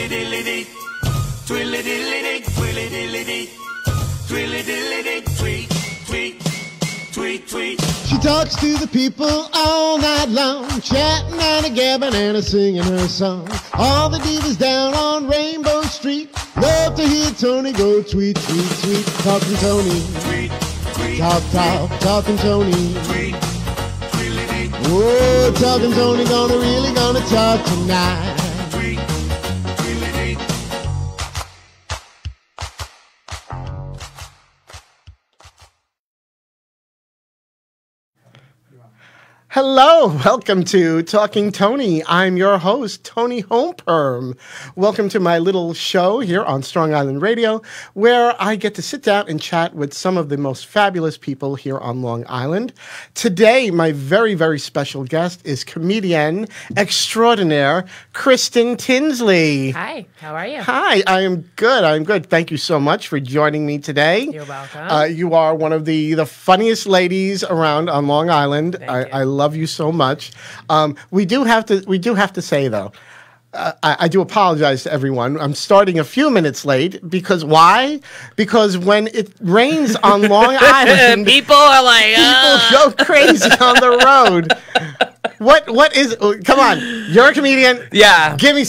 Twilly-dilly-dee, twilly-dilly-dee, twilly-dilly-dee, twilly-dilly-dee, tweet, tweet, tweet, tweet. She talks to the people all night long, chatting and a gabbing and a singing her song. All the divas down on Rainbow Street love to hear Toni go tweet, tweet, tweet. Talking Toni, Tweet, tweet, talking Toni. tweet, twilly-dee, Whoa, talking Toni gonna talk tonight. tweet, twilly-dee. Hello, welcome to Talking Toni. I'm your host, Toni Homeperm. Welcome to my little show here on Strong Island Radio, where I get to sit down and chat with some of the most fabulous people here on Long Island. Today, my very, very special guest is comedienne extraordinaire, Kristin Tinsley. Hi, how are you? Hi, I am good. I'm good. Thank you so much for joining me today. You're welcome. You are one of the funniest ladies around on Long Island. I love you so much. We do have to say though, I do apologize to everyone. I'm starting a few minutes late because why? Because when it rains on Long Island, people are like, people go crazy on the road. What is? Come on, you're a comedian. Yeah. Give me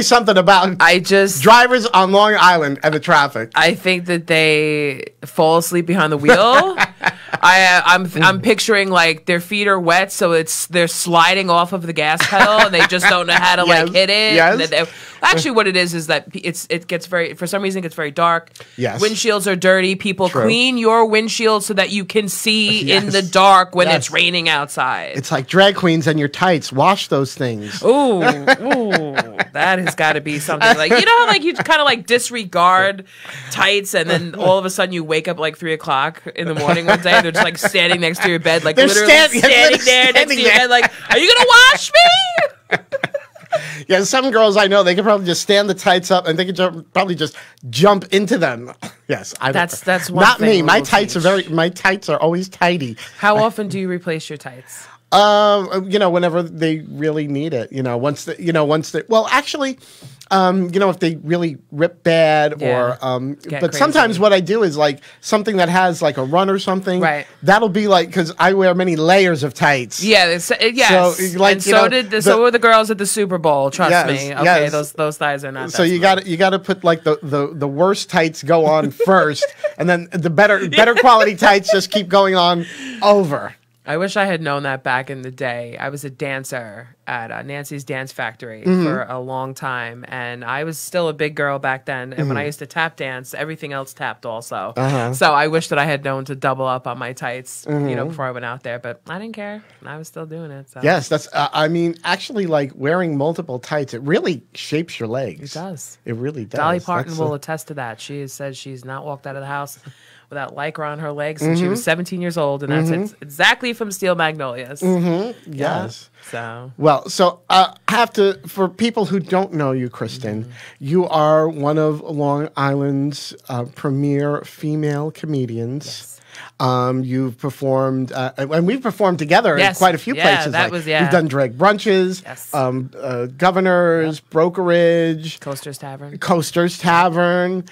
something about I just drivers on Long Island and the traffic. I think that they fall asleep behind the wheel. I'm picturing like their feet are wet, so they're sliding off of the gas pedal, and they just don't know how to like hit it. Yes. Actually, what it is that it gets for some reason it gets very dark. Yes. Windshields are dirty. People True. Clean your windshield so that you can see Yes. in the dark when Yes. it's raining outside. It's like drag queens and your tights. Wash those things. Ooh, that has got to be something like, you know how like you kind of like disregard tights and then all of a sudden you wake up like 3 o'clock in the morning one day and they're just like standing next to your bed, like They're literally standing there next to your bed, like, are you gonna wash me? Yeah, some girls I know, they can probably just stand the tights up and they can probably just jump into them. Yes, That's one not thing me. we My will tights change. my tights are always tidy. How often do you replace your tights? Whenever they really need it, well, actually, if they really rip bad Yeah. but Get sometimes crazy. what I do is like something that has like a run or something. Right. That'll be like, because I wear many layers of tights. Yeah, yes. So, like, and you so know, so were the girls at the Super Bowl. Trust Yes, me. Okay, yes. those thighs are not. So that you small. got to put like the worst tights go on first, and then the better quality tights just keep going on over. I wish I had known that back in the day. I was a dancer at Nancy's Dance Factory Mm-hmm. for a long time, and I was still a big girl back then. And when I used to tap dance, everything else tapped also. Uh-huh. So I wish that I had known to double up on my tights, Mm-hmm. before I went out there. But I didn't care. I was still doing it. So. Yes, that's. Actually, like wearing multiple tights, it really shapes your legs. It does. It really does. Dolly Parton That's, will attest to that. She has said she's not walked out of the house without Lycra on her legs since she was 17 years old, and that's exactly from Steel Magnolias. Yes. So Well, I have to, for people who don't know you, Kristin, you are one of Long Island's premier female comedians. Yes. You've performed, and we've performed together in Yes. quite a few Yeah, places. that was- yeah. We've done drag brunches, Yes. Governors, Brokerage, Coaster's Tavern. Coaster's Tavern.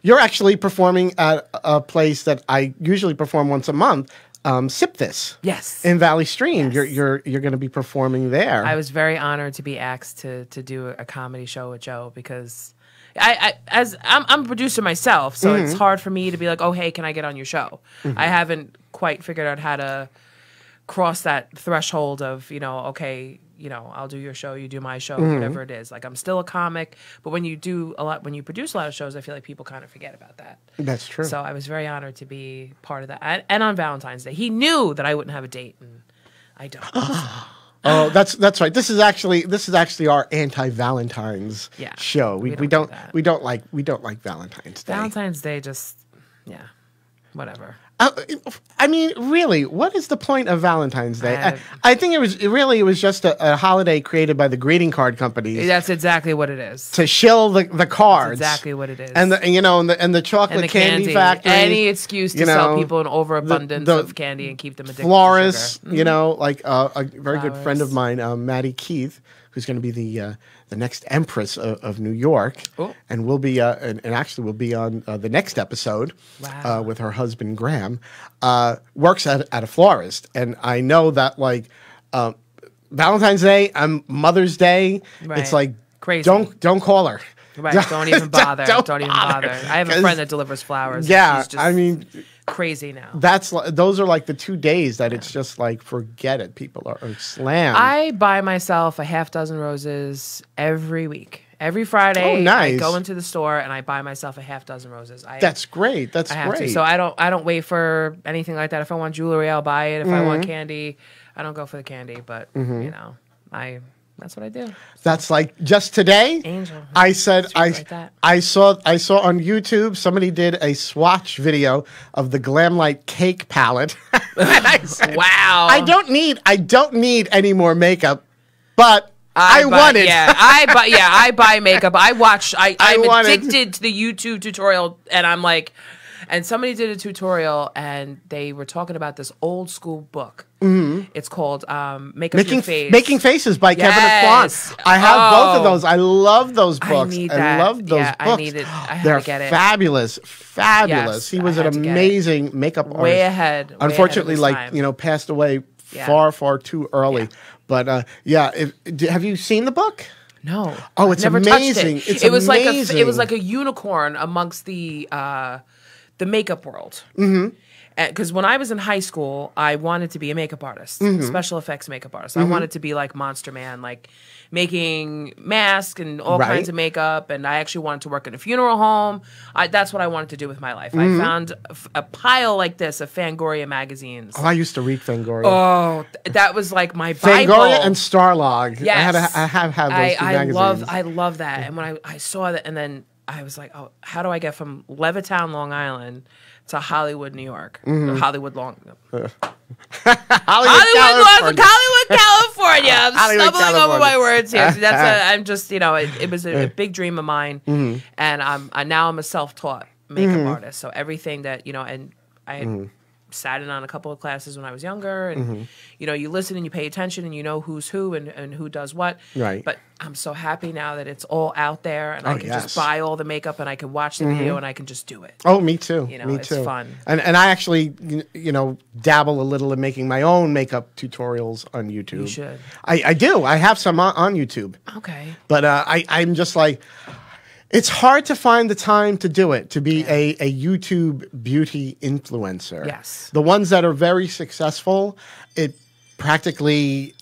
You're actually performing at a place that I usually perform once a month. Sip This. Yes. In Valley Stream. Yes. You're going to be performing there. I was very honored to be asked to do a comedy show with Joe because I'm a producer myself, so it's hard for me to be like, oh, hey, can I get on your show? I haven't quite figured out how to cross that threshold of, okay, I'll do your show, you do my show, whatever it is. Like, I'm still a comic, but when you produce a lot of shows, I feel like people kind of forget about that. That's true. So I was very honored to be part of that. And on Valentine's Day, he knew that I wouldn't have a date, and I don't. Oh, that's right. This is actually our anti-Valentine's Yeah. show. We We don't don't do that. we don't like Valentine's Day. Valentine's Day just, whatever. I mean, really, what is the point of Valentine's Day? I- I think it was just a holiday created by the greeting card companies That's exactly what it is. to shill the cards. That's exactly what it is. And the chocolate And the candy factory. Any excuse to sell people an overabundance the of candy and keep them addicted florists, to sugar. like a very good friend of Flowers. mine, Maddie Keith, who's going to be the next Empress of New York, and will be and actually will be on the next episode with her husband Graham. Works at a florist, and I know that like Valentine's Day and Mother's Day, it's like crazy. Don't call her. Right, don't even bother. Don't even bother. I have a friend that delivers flowers. Yeah, she's just I mean, crazy now. Those are like the 2 days that it's just like forget it. People are slammed. I buy myself a half dozen roses every week. Every Friday, nice. I go into the store and I buy myself a half dozen roses. That's great. That's great. So I don't wait for anything like that. If I want jewelry, I'll buy it. If I want candy, I don't go for the candy. But you know, that's what I do. That's like just today. Angel. I said I saw on YouTube somebody did a swatch video of the Glamlight cake palette. And I said, wow. I don't need any more makeup, but I want it. I buy makeup. I'm addicted to the YouTube tutorial, and I'm like, and somebody did a tutorial, and they were talking about this old school book. It's called Making Face. Making Faces by Kevin Aquan. I have both of those. I love those books. I love those books. I need it. I They're to get it. fabulous. Yes, he was an amazing makeup artist. Way ahead. Unfortunately, passed away far too early. Yeah. But have you seen the book? No. Oh, it's never amazing. Touched it. It was like a unicorn amongst the makeup world. Because when I was in high school, I wanted to be a makeup artist, special effects makeup artist. I wanted to be like Monster Man, like making masks and all kinds of makeup. And I actually wanted to work in a funeral home. That's what I wanted to do with my life. I found a pile like this of Fangoria magazines. Oh, I used to read Fangoria. Oh, that was like my Bible. Fangoria and Starlog. Yes. I have those two magazines. I love that. And when I saw that, and then I was like, oh, how do I get from Levittown, Long Island to Hollywood, New York? Hollywood, California. I'm stumbling over my words here. So I'm just, it was a big dream of mine. And now I'm a self-taught makeup artist. So everything that, and I had sat in on a couple of classes when I was younger, and you listen and you pay attention and you know who's who and who does what. Right. But I'm so happy now that it's all out there, and I can just buy all the makeup, and I can watch the video, and I can just do it. Oh, me too. Me too. It's fun. And I actually dabble a little in making my own makeup tutorials on YouTube. You should. I do. I have some on YouTube. Okay. But I'm just like, it's hard to find the time to do it, to be a YouTube beauty influencer. Yes. The ones that are very successful, it practically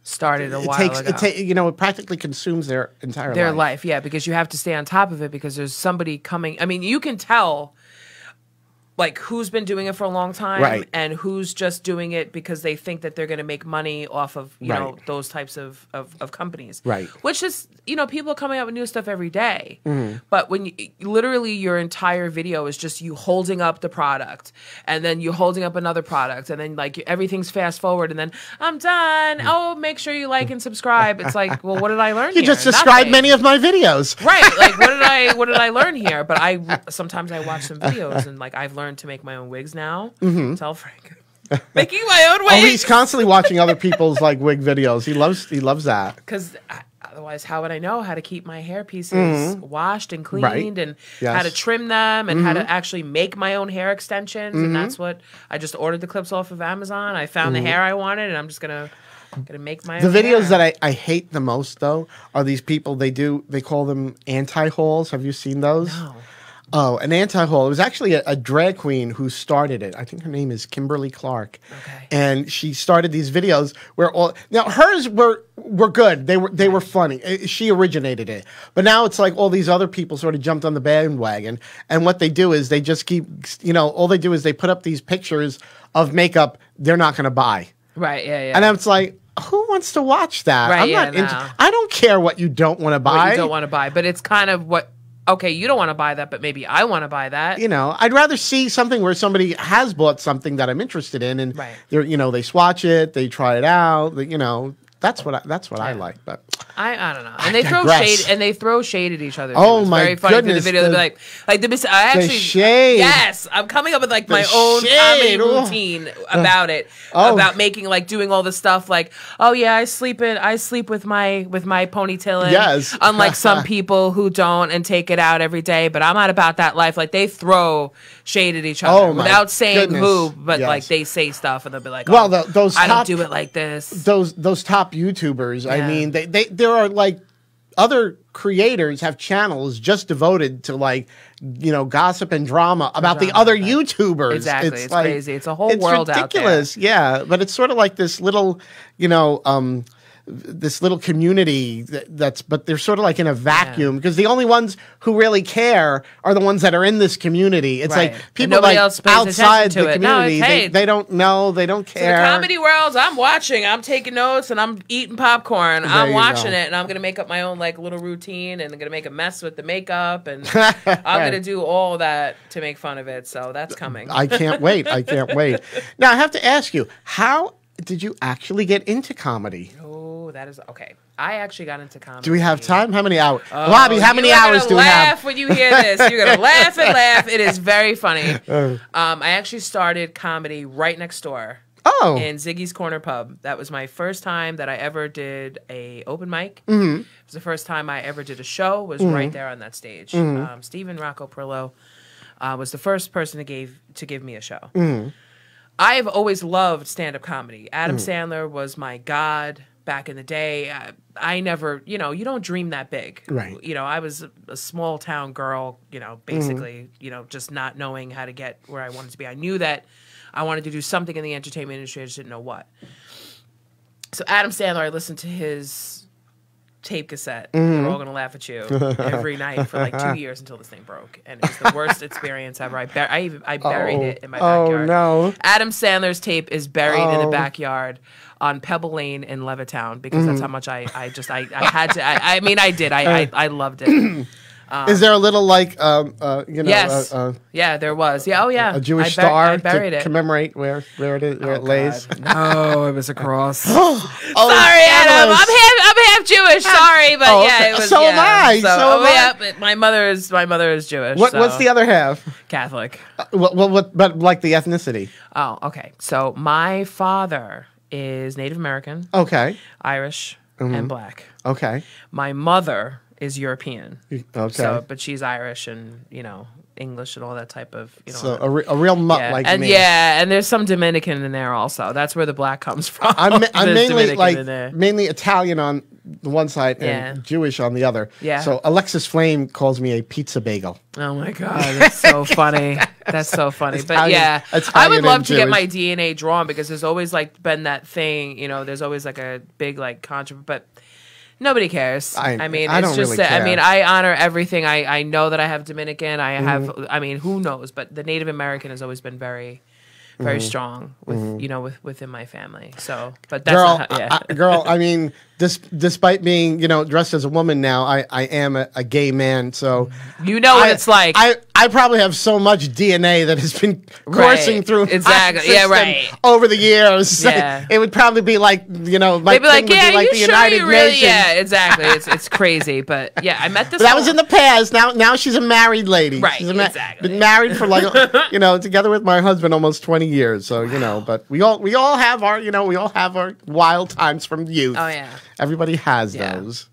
started a while ago. It practically consumes their entire life. Yeah, because you have to stay on top of it because there's somebody coming. I mean, you can tell like who's been doing it for a long time and who's just doing it because they think that they're going to make money off of those types of companies. Right. Which is, people are coming out with new stuff every day. But when literally your entire video is just you holding up the product and then you holding up another product and then like everything's fast forward and then I'm done. Oh, make sure you like and subscribe. It's like, well, what did I learn here? You just described many of my videos. Right. Like what did I learn here? But sometimes I watch some videos and like I've learned to make my own wigs now. Tell Frank. Making my own wigs. Oh, he's constantly watching other people's like wig videos. He loves that. Because otherwise, how would I know how to keep my hair pieces washed and cleaned and how to trim them and how to actually make my own hair extensions? And that's what I just ordered the clips off of Amazon. I found the hair I wanted, and I'm just gonna make my own videos hair. that I hate the most though are these people. They call them anti-hauls. Have you seen those? No. Oh, an anti-haul. It was actually a drag queen who started it. I think her name is Kimberly Clark. Okay. And she started these videos where hers were good. They were funny. She originated it. But now it's like all these other people sort of jumped on the bandwagon. And what they do is they just keep, all they do is they put up these pictures of makeup they're not going to buy. Right, yeah. And it's like, who wants to watch that? Right, I don't care what you don't want to buy. What you don't want to buy. But it's kind of what... Okay, you don't want to buy that, but maybe I want to buy that. I'd rather see something where somebody has bought something that I'm interested in, and they swatch it, they try it out. That's what I like. But I don't know. And they throw shade at each other. Oh it's my very funny goodness, for the video. They'll be I actually shade. Yes, I'm coming up with like my own comedy routine about it. About making doing all the stuff oh yeah, I sleep with my ponytail in. Yes. Unlike some people who don't and take it out every day, but I'm not about that life. They throw shade at each other without saying who, but they say stuff and they'll be like, "Oh, well, those I don't do it like this." Those top YouTubers, I mean, there are other creators have channels just devoted to gossip and drama about the other YouTubers. Exactly, it's crazy. It's a whole world ridiculous. Out there. Yeah, but it's sort of like this little, this little community but they're sort of in a vacuum because the only ones who really care are the ones that are in this community. It's people outside the community, they don't know, they don't care. So the comedy world, I'm watching, I'm taking notes, and I'm eating popcorn. I'm watching it, and I'm gonna make up my own little routine, and I'm gonna make a mess with the makeup, and I'm gonna do all that to make fun of it. So that's coming. I can't wait. I can't wait. Now I have to ask you, how did you actually get into comedy? That is okay. I actually got into comedy. Do we have time? How many hours? Bobby, how many hours do we have? You're gonna laugh when you hear this. You're gonna laugh and laugh. It is very funny. I actually started comedy right next door. Oh. In Ziggy's Corner Pub. That was my first time that I ever did a open mic. Mm-hmm. It was the first time I ever did a show. Was right there on that stage. Mm-hmm. Stephen Rocco Perillo was the first person to give me a show. Mm-hmm. I've always loved stand-up comedy. Adam Sandler was my god. Back in the day, I never, you don't dream that big. Right. I was a small town girl, basically, just not knowing how to get where I wanted to be. I knew that I wanted to do something in the entertainment industry. I just didn't know what. So Adam Sandler, I listened to his tape cassette. They're all going to laugh at you every night for 2 years until this thing broke. And it was the worst experience ever. I buried it in my backyard. Oh, no. Adam Sandler's tape is buried in the backyard on Pebble Lane in Levittown because that's how much I had to. I did. I loved it. Is there a little yes, yeah, there was. Yeah, oh yeah, a Jewish star to commemorate where it lays? No, it was a cross. Sorry, Adam. I'm half Jewish. Sorry, but it was. So am I. Yeah, but my mother is Jewish. What's the other half? Catholic. But the ethnicity. Oh, okay. So my father is Native American. Okay. Irish and black. Okay. My mother is European. Okay. So, but she's Irish and, English and all that type of, So a real mutt like me. Yeah, and there's some Dominican in there also. That's where the black comes from. I'm mainly Italian on the one side and Jewish on the other. Yeah. So Alexis Flame calls me a pizza bagel. Oh my God, that's so funny. That's so funny. Italian, but I would love to get my DNA drawn because there's always been that thing, there's always a big controversy, but nobody cares. I don't really care. I honor everything. I know that I have Dominican. I have. Who knows? But the Native American has always been very, very strong with within my family. So, but that's girl. Despite being dressed as a woman now, I am a gay man. So what it's like. I probably have so much DNA that has been coursing through over the years. Yeah. It would probably be my they'd be like, the United Nations. Yeah, exactly. It's crazy, but I met this. But that was in the past. Now she's a married lady. Right. She's exactly. Been married for together with my husband almost 20 years. So but we all have our wild times from youth. Oh yeah. Everybody has those.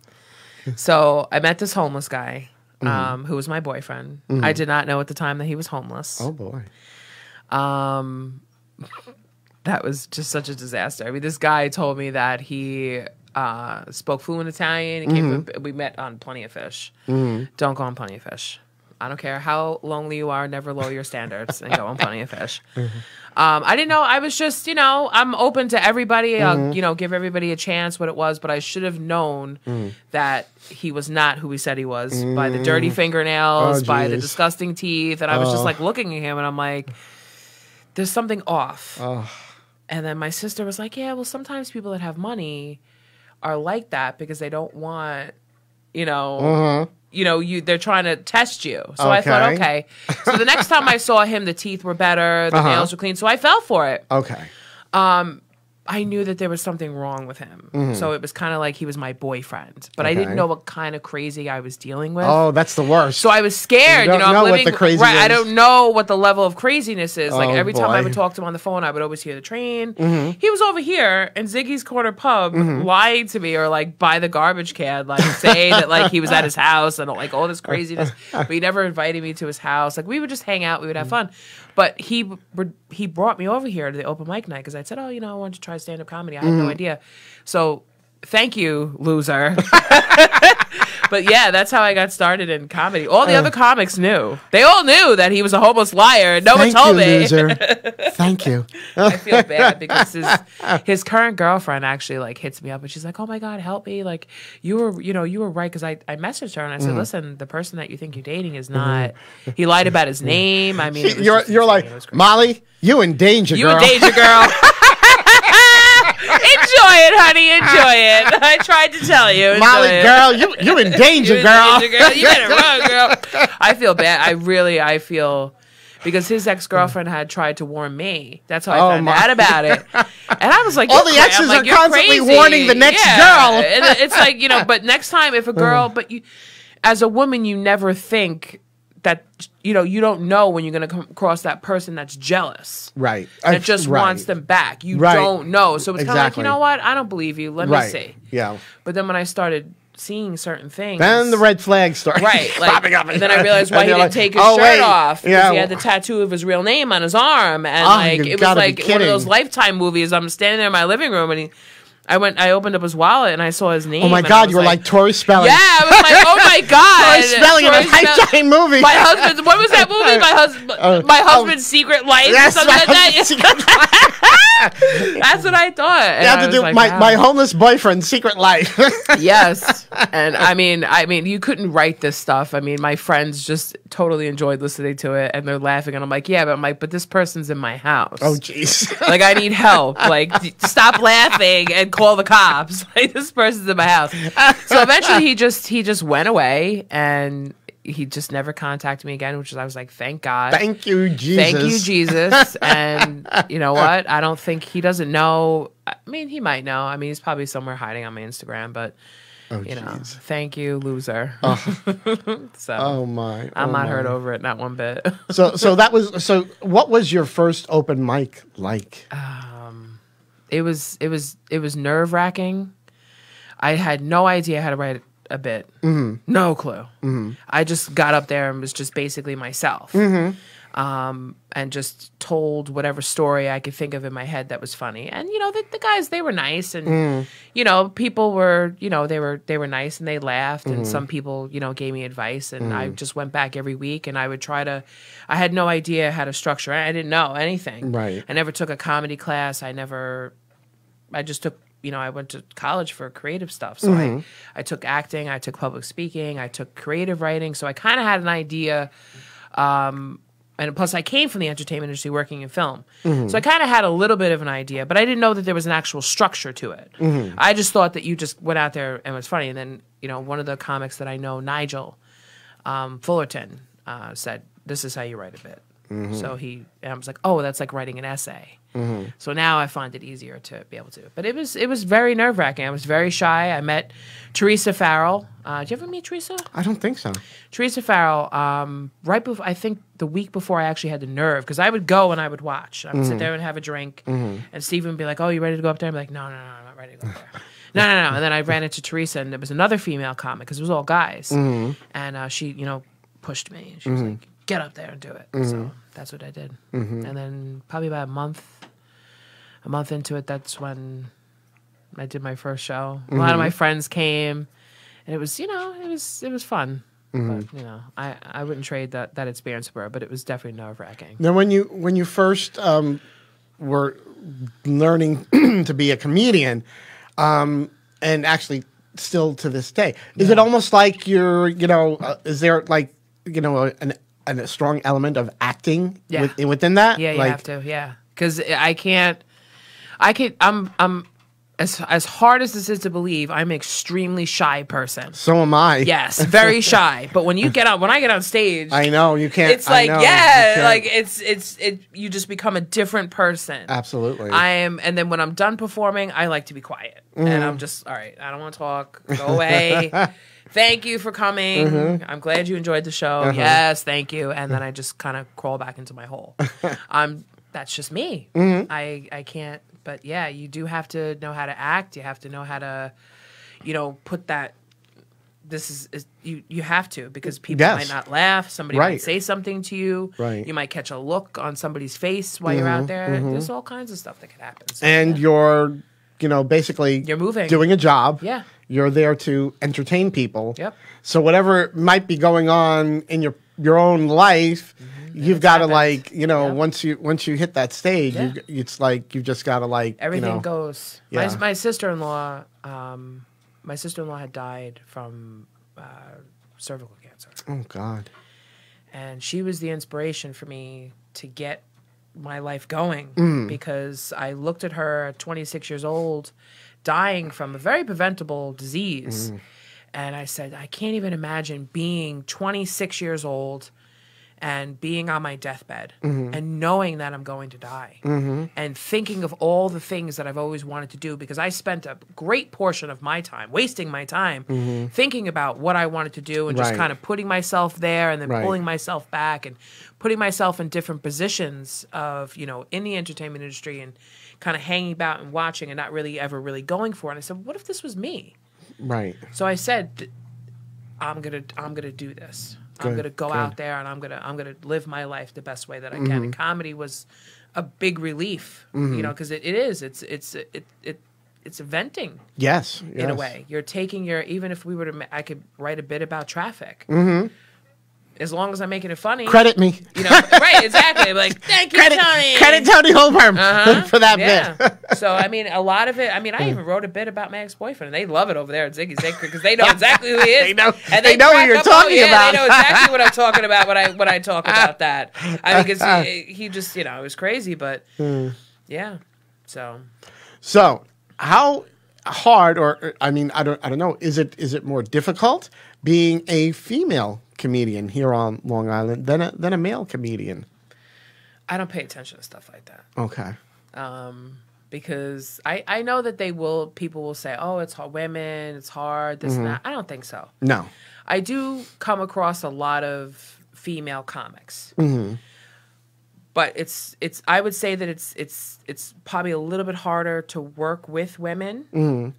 So I met this homeless guy. Who was my boyfriend. I did not know at the time that he was homeless. Oh, boy. That was just such a disaster. This guy told me that he spoke fluent Italian. We met on Plenty of Fish. Don't go on Plenty of Fish. I don't care how lonely you are. Never lower your standards and go on Plenty of Fish. I didn't know. I was just, I'm open to everybody. I'll, give everybody a chance what it was. But I should have known that he was not who he said he was by the dirty fingernails, by the disgusting teeth. And I was just looking at him and I'm like, there's something off. And then my sister was like, yeah, well, sometimes people that have money are like that because they don't want, they're trying to test you. So I thought, okay. So the next time I saw him, the teeth were better, the nails were clean. So I fell for it. Okay. I knew that there was something wrong with him. So it was kind of like he was my boyfriend, but I Okay. didn't know what kind of crazy I was dealing with. Oh, that's the worst. So I was scared. You don't I'm know what living the crazy right. is. I don't know what the level of craziness is. Like Oh, every time I boy. would talk to him on the phone, I would always hear the train. Mm-hmm. He was over here in Ziggy's Corner Pub, lying to me, or like by the garbage can, like saying that like he was at his house and like all this craziness. But he never invited me to his house. Like we would just hang out. We would have fun. But he brought me over here to the open mic night because I said, oh, I wanted to try stand-up comedy. I had no idea. So thank you, loser. But yeah, that's how I got started in comedy. All the other comics knew. They all knew that he was a homeless liar. No one Thank told you, me. loser. Thank you. I feel bad because his current girlfriend actually like hits me up and she's like, "Oh my God, help me! Like you were right." Because I messaged her and I said, "Listen, the person that you think you're dating is not. He lied about his name. I mean, it was just You're insane. like, It was crazy. Molly, you in danger, You girl. in danger, girl." Enjoy it, honey. Enjoy it. I tried to tell you. Enjoy Molly, it. girl, you in danger, You in girl. danger, girl. You better run, girl. I feel bad. I feel because his ex-girlfriend had tried to warn me. That's how I Oh, found my. out about it. And I was like, All "You're the exes I'm like, are "You're constantly crazy." warning the next girl. And it's like, but next time if a girl, but you, as a woman, you never think that, you don't know when you're going to come across that person that's jealous. Right. That just Right. wants them back. You Right. don't know. So it's kind of like, Exactly. you know what? I don't believe you. Let me Right. see. Yeah. But then when I started seeing certain things. Then the red flags start Right. Like, popping up. and then I realized why And he you're didn't like, take his "Oh, shirt wait." off. Because Yeah. he had the tattoo of his real name on his arm. And Oh, like you it was gotta be like one of kidding. those Lifetime movies. I'm standing there in my living room and I opened up his wallet and I saw his name. Oh my and I God, was you were like Tori Spelling. yeah, I was like, oh my God. Tori Spelling in a Tori Spell- Lifetime movie. My husband's, what was that movie? My husband's Secret Life or Yes, something like my that. husband's secret life. That's what I thought. And You I have to was do like, my wow. homeless boyfriend's secret life. Yes. And I mean, you couldn't write this stuff. I mean, my friends just totally enjoyed listening to it and they're laughing. And I'm like, yeah, but this person's in my house. Oh, jeez. Like, I need help. Like, stop laughing and call the cops. Like, this person's in my house. So eventually he just went away and he just never contacted me again, which is, I was like, thank God. Thank you, Jesus. Thank you, Jesus. And you know what? I don't think he doesn't know. I mean, he might know. I mean, he's probably somewhere hiding on my Instagram, but thank you, loser. So Oh my. I'm oh not my. hurt over it, not one bit. So what was your first open mic like? It was nerve wracking. I had no idea how to write a bit. Mm-hmm. No clue. Mm-hmm. I just got up there and was just basically myself. Mm-hmm. And just told whatever story I could think of in my head that was funny. And the guys, they were nice, and people were they were nice and they laughed, and some people gave me advice, and I just went back every week and I would try to. I had no idea how to structure it. I didn't know anything. Right. I never took a comedy class. I just took. I went to college for creative stuff. So I took acting, I took public speaking, I took creative writing. So I kind of had an idea. And plus, I came from the entertainment industry working in film. So I kind of had a little bit of an idea, but I didn't know that there was an actual structure to it. I just thought that you just went out there and it was funny. And then, one of the comics that I know, Nigel Fullerton, said, "This is how you write a bit." So and I was like, oh, that's like writing an essay. So now I find it easier to be able to. But it was very nerve wracking. I was very shy. I met Teresa Farrell. Did you ever meet Teresa? I don't think so. Teresa Farrell, right before, I think the week before I actually had the nerve, because I would go and I would watch. I would sit there and have a drink, and Stephen would be like, oh, you ready to go up there? I'd be like, no, I'm not ready to go up there. No. And then I ran into Teresa, and there was another female comic, because it was all guys. And she, pushed me. She was like, get up there and do it. So that's what I did. And then probably about a month into it, that's when I did my first show. A lot of my friends came, and it was, it was fun. But I wouldn't trade that experience for it, but it was definitely nerve wracking. Now, when you first were learning to be a comedian, and actually still to this day, is it almost like you're, is there like, a strong element of acting within that? Yeah, you like, have to. Yeah, because I'm as hard as this is to believe, I'm an extremely shy person. So am I. Yes, very shy. But when I get on stage, I know you can't. It's like, yeah, like you just become a different person. Absolutely. And then when I'm done performing, I like to be quiet, and I'm just, all right, I don't want to talk. Go away. Thank you for coming. I'm glad you enjoyed the show. Yes, thank you. And then I just kind of crawl back into my hole. That's just me. I can't. But yeah, you do have to know how to act. You have to know how to, put that. This is you have to, because people might not laugh. Somebody might say something to you. Right. You might catch a look on somebody's face while you're out there. There's all kinds of stuff that could happen. So, and you're, basically you're moving, doing a job. Yeah. You're there to entertain people. Yep. So whatever might be going on in your own life, you've got to once you hit that stage, it's like you just got to everything goes. Yeah. My sister-in-law, had died from cervical cancer. Oh God. And she was the inspiration for me to get my life going, because I looked at her at 26 years old, dying from a very preventable disease. And I said, I can't even imagine being 26 years old and being on my deathbed and knowing that I'm going to die and thinking of all the things that I've always wanted to do, because I spent a great portion of my time, wasting my time, thinking about what I wanted to do and just kind of putting myself there and then pulling myself back and putting myself in different positions of, in the entertainment industry and kind of hanging about and watching and not really ever really going for it. And I said, what if this was me? Right. So I said, I'm gonna do this. I'm gonna go out there and I'm gonna live my life the best way that I can. And comedy was a big relief, because it's venting. Yes. In a way, you're taking even if we were to, I could write a bit about traffic. As long as I'm making it funny. Credit me. Right, exactly. Like, thank you, Tony. Credit Tony Holmberg for that bit. So, I mean, a lot of it, I even wrote a bit about my ex-boyfriend, and they love it over there at Ziggy's because they know exactly who he is. They know, and they know what you're talking about. They know exactly what I'm talking about when I talk about that. I mean, because he just, it was crazy, but yeah. So, how hard, or I don't know, is it more difficult being a female comedian here on Long Island than a male comedian? I don't pay attention to stuff like that. Okay. Because I know that people will say, oh, it's hard, women, it's hard, this and that. I don't think so. No. I do come across a lot of female comics. But I would say that it's probably a little bit harder to work with women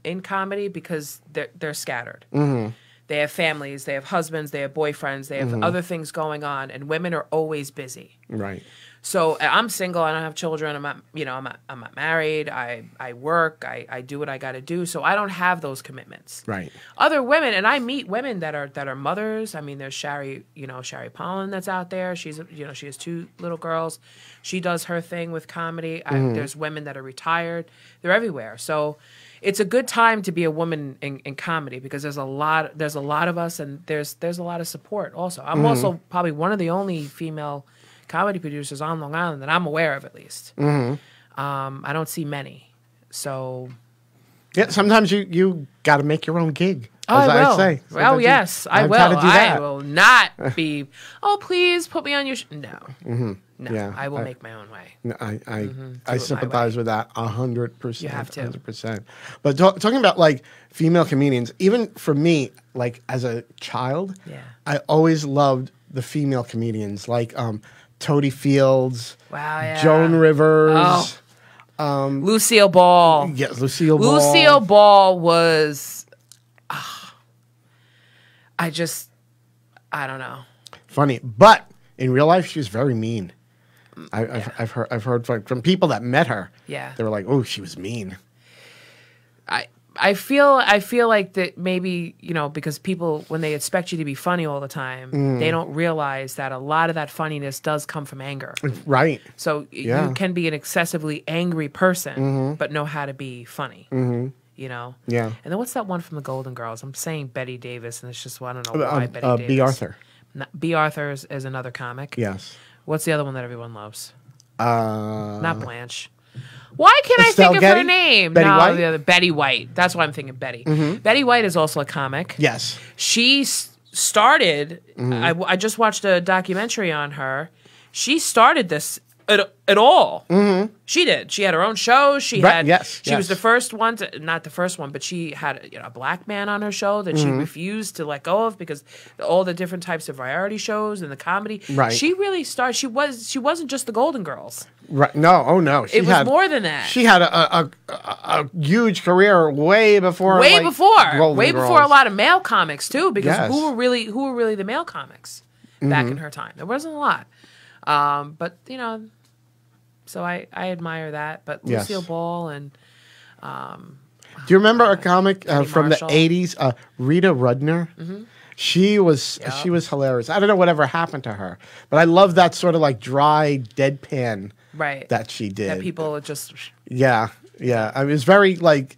in comedy because they're scattered. They have families, they have husbands, they have boyfriends, they have other things going on, and women are always busy. Right. So I'm single. I don't have children. I'm not married. I work. I do what I got to do. So I don't have those commitments. Right. Other women, and I meet women that are mothers. I mean, there's Sherry Pollen that's out there. She has 2 little girls. She does her thing with comedy. There's women that are retired. They're everywhere. So it's a good time to be a woman in comedy because there's a lot of us, and there's a lot of support. Also, I'm also probably one of the only female comedy producers on Long Island that I'm aware of, at least. I don't see many. So yeah, sometimes you got to make your own gig. Oh, as I will. I say. Well, yes, I will. Got to do that. I will not be. Oh, please put me on your. No. No, Yeah, I will make my own way. No, I sympathize with that 100%. You have to. 100%. But talking about like female comedians, even for me, like as a child, I always loved the female comedians, like Toady Fields, Joan Rivers, Lucille Ball. Yeah, Lucille Ball. Lucille Ball was. I don't know. Funny, but in real life, she's very mean. I've heard from people that met her. Yeah, they were like, "Oh, she was mean." I feel like that maybe because people, when they expect you to be funny all the time, they don't realize that a lot of that funniness does come from anger. Right. So you can be an excessively angry person, but know how to be funny. Yeah. And then what's that one from the Golden Girls? I'm saying Betty Davis, and it's just I don't know why Betty Davis. B. Arthur. B. Arthur is another comic. Yes. What's the other one that everyone loves? Not Blanche. Why can't Estelle I think of her Getty? name? Betty no, White? the other Betty White. That's why I'm thinking Betty. Betty White is also a comic. Yes. She started. I just watched a documentary on her. She started this at all. She did. She had her own show. She Right, had. yes, She was yes. the first one. Not the first one, but she had a black man on her show that she refused to let go of because all the different types of variety shows and the comedy. Right. She really started. She wasn't just the Golden Girls. Right. No. Oh no. She It was more than that. She had a huge career way before. way like, before Golden way before a Girls. lot of male comics too, because Yes. who were really the male comics back in her time? There wasn't a lot, but so I admire that. But Yes. Lucille Ball and Do you remember a comic from the Marshall. '80s? Rita Rudner. She was hilarious. I don't know whatever happened to her, but I love that sort of like dry deadpan right that she did. that people just Yeah. I mean, it was very like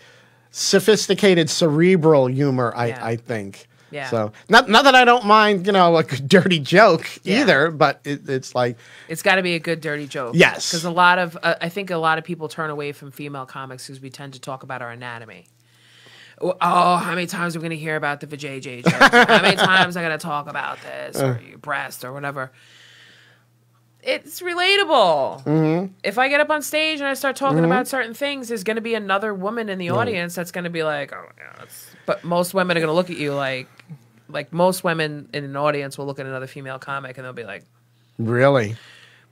sophisticated, cerebral humor. Yeah. I think. Yeah. So not that I don't mind, a good dirty joke Yeah. either, but it's like it's got to be a good dirty joke. Yes. because I think a lot of people turn away from female comics because we tend to talk about our anatomy. Oh, how many times are we going to hear about the vajayjay jokes? How many times I got to talk about this or your breast or whatever? It's relatable. If I get up on stage and I start talking about certain things, there's going to be another woman in the audience that's going to be like, "Oh, yeah." But most women are going to look at you like most women in an audience will look at another female comic and they'll be like, really.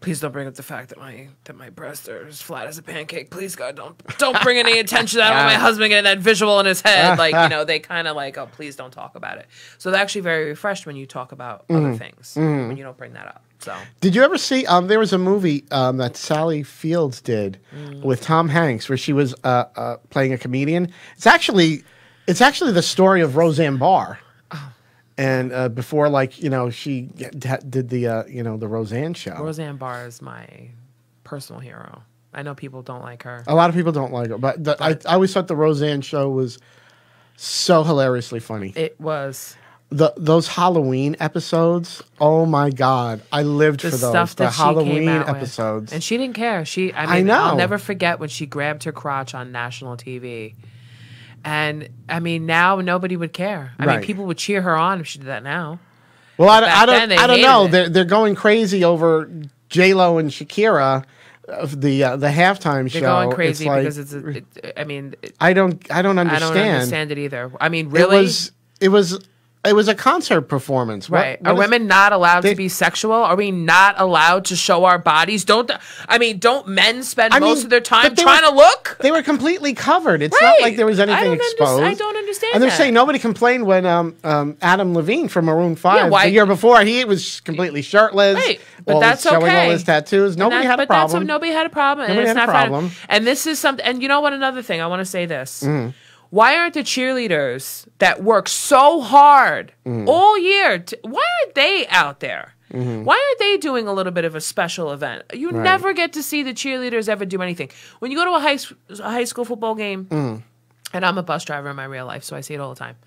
"Please don't bring up the fact that my breasts are as flat as a pancake. Please, God, don't bring any attention. I don't want my husband getting that visual in his head." They kind of like, "Oh, please don't talk about it." So they're actually very refreshed when you talk about other things when you don't bring that up. So Did you ever see? There was a movie that Sally Fields did with Tom Hanks, where she was playing a comedian. It's actually the story of Roseanne Barr. And before, she did the Roseanne show. Roseanne Barr is my personal hero. I know people don't like her. A lot of people don't like her, but I always thought the Roseanne show was so hilariously funny. It was Those Halloween episodes. Oh my God, I lived the for those. stuff The that she Halloween came out episodes. with. And she didn't care. I know. I'll never forget when she grabbed her crotch on national TV. And I mean, now nobody would care. I mean, Right. people would cheer her on if she did that now. Well, I back then, they don't know. hated They're going crazy over J-Lo and Shakira of the halftime show. They're going crazy It's like- because I don't understand. I don't understand it either. I mean, really? It was a concert performance. Right. What Are is- women not allowed they- to be sexual? Are we not allowed to show our bodies? Don't men spend most of their time but they trying were- to look? They were completely covered. It's Right. not like there was anything exposed. I don't understand And they're that. saying nobody complained when Adam Levine from Maroon 5 why- the year before, he was completely shirtless. Right. But that's showing okay. all his tattoos. Nobody had a problem. Nobody had a problem. Nobody and had it's a not fun. problem. And this is something. And you know what? Another thing. I want to say this. Mm-hmm. Why aren't the cheerleaders that work so hard Mm-hmm. all year? Why aren't they out there? Why aren't they doing a little bit of a special event? You Right. never get to see the cheerleaders ever do anything. When you go to a high school football game, Mm. and I'm a bus driver in my real life, so I see it all the time.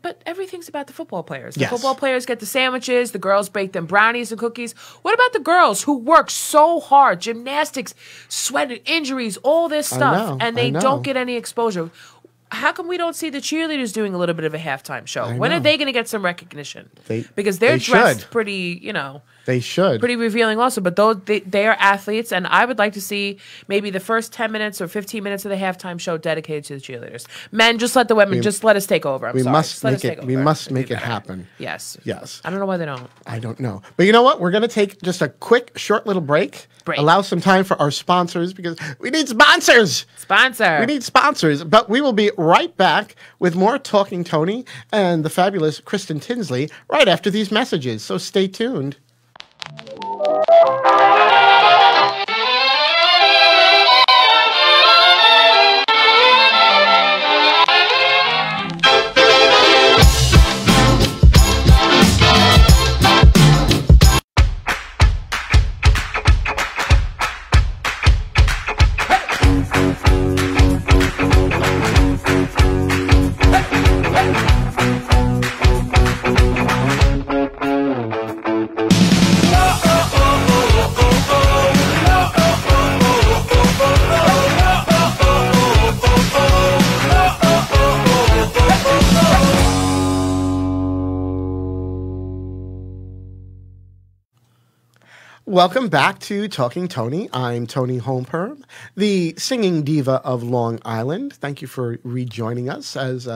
But everything's about the football players. The Yes. football players get the sandwiches. The girls bake them brownies and cookies. What about the girls who work so hard? Gymnastics, sweated injuries, all this stuff. know, And they I know. don't get any exposure. How come we don't see the cheerleaders doing a little bit of a halftime show? When know. are they going to get some recognition? Because they they're dressed should. pretty, They should. pretty revealing also. But they are athletes, and I would like to see maybe the first 10 minutes or 15 minutes of the halftime show dedicated to the cheerleaders. Men, just let the women, just let us take over. I'm we sorry. must Just let us make take it. We over. must It'd be make it better. happen. Yes. Yes. I don't know why they don't. I don't know. But you know what? We're going to take just a quick, short little break. Allow some time for our sponsors because we need sponsors. Sponsor. We need sponsors. But we will be right back with more Talking Toni and the fabulous Kristin Tinsley right after these messages. So stay tuned. Welcome back to Talking Toni. I'm Toni Holmperm, the singing diva of Long Island. Thank you for rejoining us as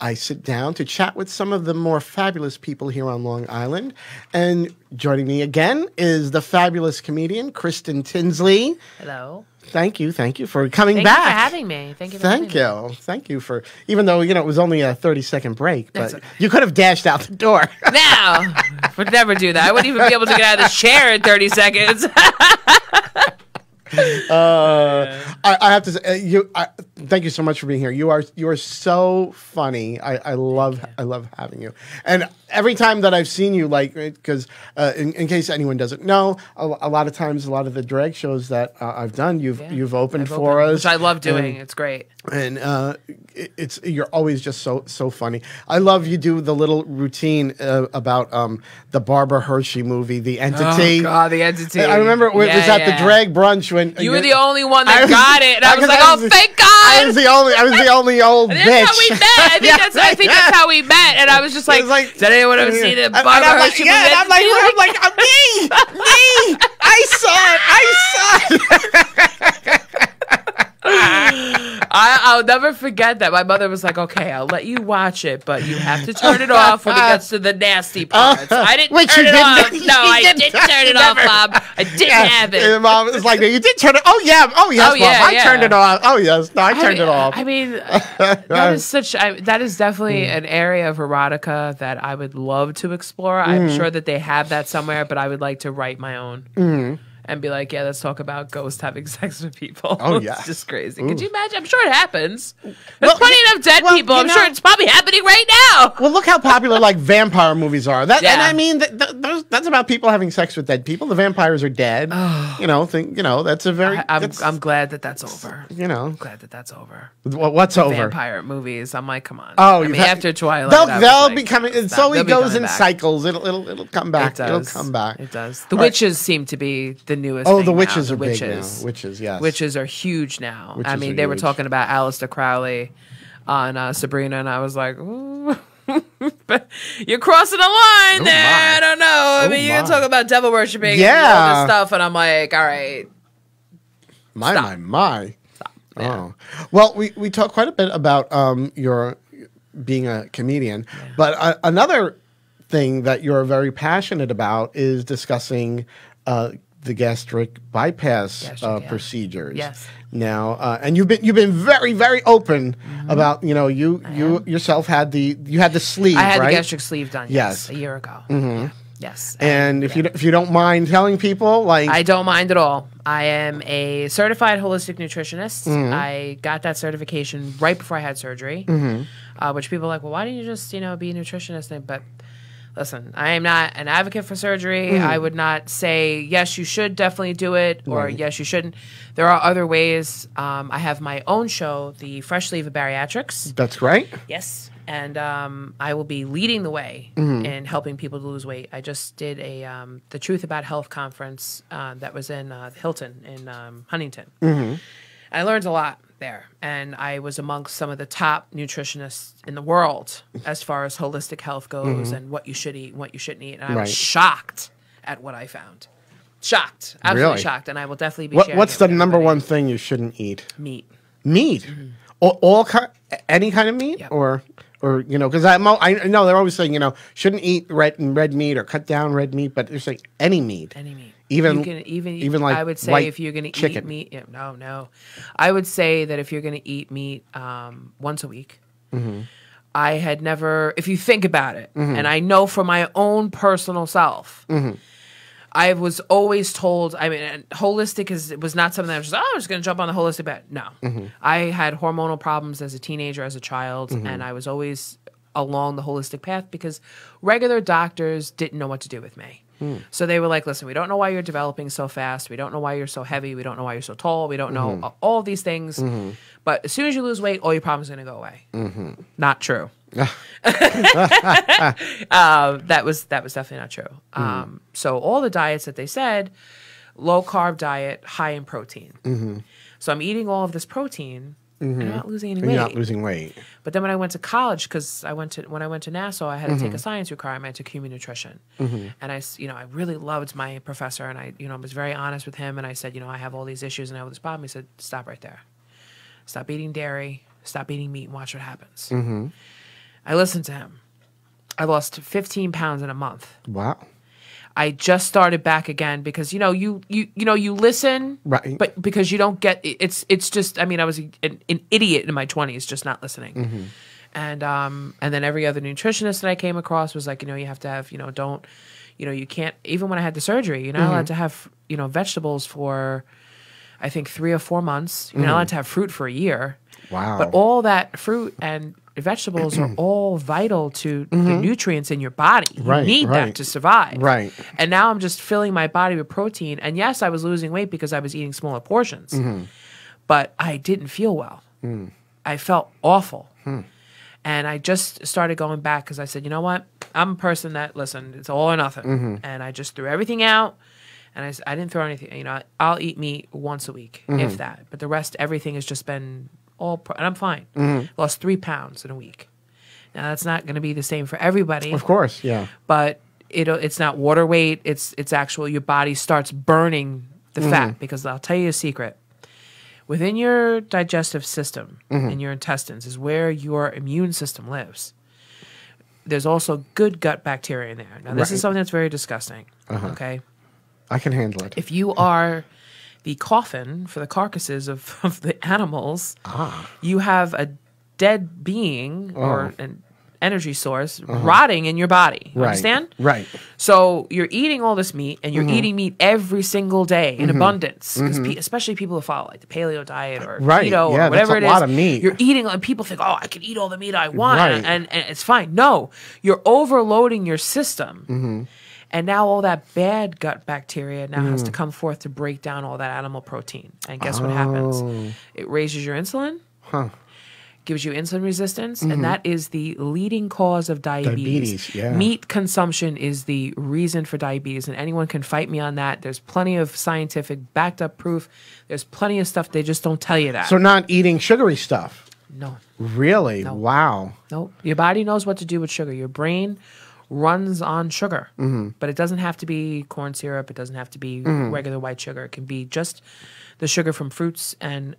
I sit down to chat with some of the more fabulous people here on Long Island. And joining me again is the fabulous comedian, Kristin Tinsley. Hello. Thank you for coming Thank back. you for having me. Thank you for, even though, it was only a 30-second break, but That's okay. you could have dashed out the door. Now, would never do that. I wouldn't even be able to get out of this chair in 30 seconds. I have to say, thank you so much for being here. You are so funny. I love having you. And every time that I've seen you, like, because in case anyone doesn't know, a lot of times, a lot of the drag shows that I've done, you've opened for us, which I love doing. It's great. And you're always just so funny. I love you do the little routine about the Barbara Hershey movie, The Entity. Oh God, The Entity. I remember it was at the drag brunch when you were the only one that got it, and I was like, "Oh, thank God!" I was the only old bitch. That's how we met. I think that's how we met, and I was just like, "Did anyone ever see the Barbara Hershey movie?" Yeah, and I'm like, me. I saw it. I'll never forget that. My mother was like, "Okay, I'll let you watch it, but you have to turn it off when it gets to the nasty parts." I didn't turn it off. No, I didn't turn it off, Bob. I didn't have it. And Mom was like, "You did turn it? Oh yeah, oh yes, Mom. I turned it off. Oh yes, no, I turned it off." I mean, that is definitely an area of erotica that I would love to explore. I'm sure that they have that somewhere, but I would like to write my own. And be like, yeah, let's talk about ghosts having sex with people. Oh, yeah. It's just crazy. Could you imagine? I'm sure it happens. There's plenty enough dead people. I'm sure it's probably happening right now. Well, look how popular like vampire movies are. And I mean, that's about people having sex with dead people. The vampires are dead. That's a very. I'm glad that that's over. I'm glad that that's over. What's over? Vampire movies. I'm like, come on. Oh, I mean, after Twilight, they'll be coming. It always goes in cycles. It'll come back. It'll come back. It does. The witches seem to be the newest. Oh, thing the witches now. are big now. Witches, yes. Witches are huge now. Witches I mean, they were huge. talking about Aleister Crowley on Sabrina, and I was like, ooh. But you're crossing the line there. My. I don't know. I mean, you're talking about devil worshipping and all this stuff, and I'm like, all right. My. Stop. Yeah. Oh. Well, we talked quite a bit about your being a comedian, but another thing that you're very passionate about is discussing the gastric bypass procedures. Yes. Now, and you've been very, very open about you yourself had the sleeve. I had right? the gastric sleeve done. Yes, a year ago. Yeah. Yes. And if you don't mind telling people, like, I don't mind at all. I am a certified holistic nutritionist. I got that certification right before I had surgery, which people are like, well, why don't you just be a nutritionist? But listen, I am not an advocate for surgery. I would not say, yes, you should definitely do it, or yes, you shouldn't. There are other ways. I have my own show, The Fresh Leave of Bariatrics. That's right. Yes. And I will be leading the way in helping people to lose weight. I just did the Truth About Health conference that was in Hilton in Huntington. And I learned a lot there. And I was amongst some of the top nutritionists in the world as far as holistic health goes and what you should eat and what you shouldn't eat. And I was shocked at what I found. Shocked. Absolutely shocked. And I will definitely be sharing What's it the with number everybody. one thing you shouldn't eat? Meat. Meat? All any kind of meat? Yep. Or because I know they're always saying, shouldn't eat red meat or cut down red meat, but they're saying any meat. Any meat. Even like I would say white if you're going to chicken. eat meat, no. I would say that if you're going to eat meat once a week, I had never, if you think about it, and I know from my own personal self, I was always told, holistic was not something that I was just, I'm just going to jump on the holistic bed. No. I had hormonal problems as a teenager, as a child, and I was always along the holistic path because regular doctors didn't know what to do with me. So they were like, listen, we don't know why you're developing so fast. We don't know why you're so heavy. We don't know why you're so tall. We don't know all of these things. But as soon as you lose weight, all your problems are going to go away. Not true. That was definitely not true. So all the diets that they said, low carb diet, high in protein. So I'm eating all of this protein, I'm not losing any And weight. you're not losing weight. But then when I went to college, because when I went to Nassau, I had to take a science requirement. I took human nutrition, and I really loved my professor, and I was very honest with him, and I said, I have all these issues and I have this problem. He said, stop right there, stop eating dairy, stop eating meat, and watch what happens. I listened to him. I lost 15 pounds in a month. Wow. I just started back again because you listen, right? But because you don't get it's just I mean I was an idiot in my 20s just not listening, and then every other nutritionist that I came across was like you have to have you can't, even when I had the surgery, you're not allowed to have vegetables for I think 3 or 4 months. You're not allowed to have fruit for a year. Wow! But all that fruit and vegetables are all vital to the nutrients in your body. You need that to survive. Right. And now I'm just filling my body with protein. And yes, I was losing weight because I was eating smaller portions. But I didn't feel well. I felt awful. And I just started going back because I said, you know what? I'm a person that, listen, it's all or nothing. And I just threw everything out. And I didn't throw anything. I'll eat meat once a week, if that. But the rest, everything has just been and I'm fine. Lost 3 pounds in a week. Now that's not going to be the same for everybody. Of course, yeah. But it's not water weight. It's actual. Your body starts burning the fat because I'll tell you a secret. Within your digestive system, in your intestines, is where your immune system lives. There's also good gut bacteria in there. Now this is something that's very disgusting. Okay, I can handle it. if you are the coffin for the carcasses of the animals, you have a dead being or an energy source rotting in your body. You understand? Right. So you're eating all this meat, and you're eating meat every single day in abundance. Because especially people who follow like the paleo diet or keto or whatever it is. That's a lot of meat. You're eating, and people think, I can eat all the meat I want, and it's fine. No, you're overloading your system. And now all that bad gut bacteria now has to come forth to break down all that animal protein. And guess what happens? It raises your insulin, gives you insulin resistance, and that is the leading cause of diabetes. Meat consumption is the reason for diabetes, and anyone can fight me on that. There's plenty of scientific backed up proof. There's plenty of stuff. They just don't tell you that. So not eating sugary stuff? No. Really? No. Wow. No. Your body knows what to do with sugar. Your brain runs on sugar, but it doesn't have to be corn syrup. It doesn't have to be regular white sugar. It can be just the sugar from fruits and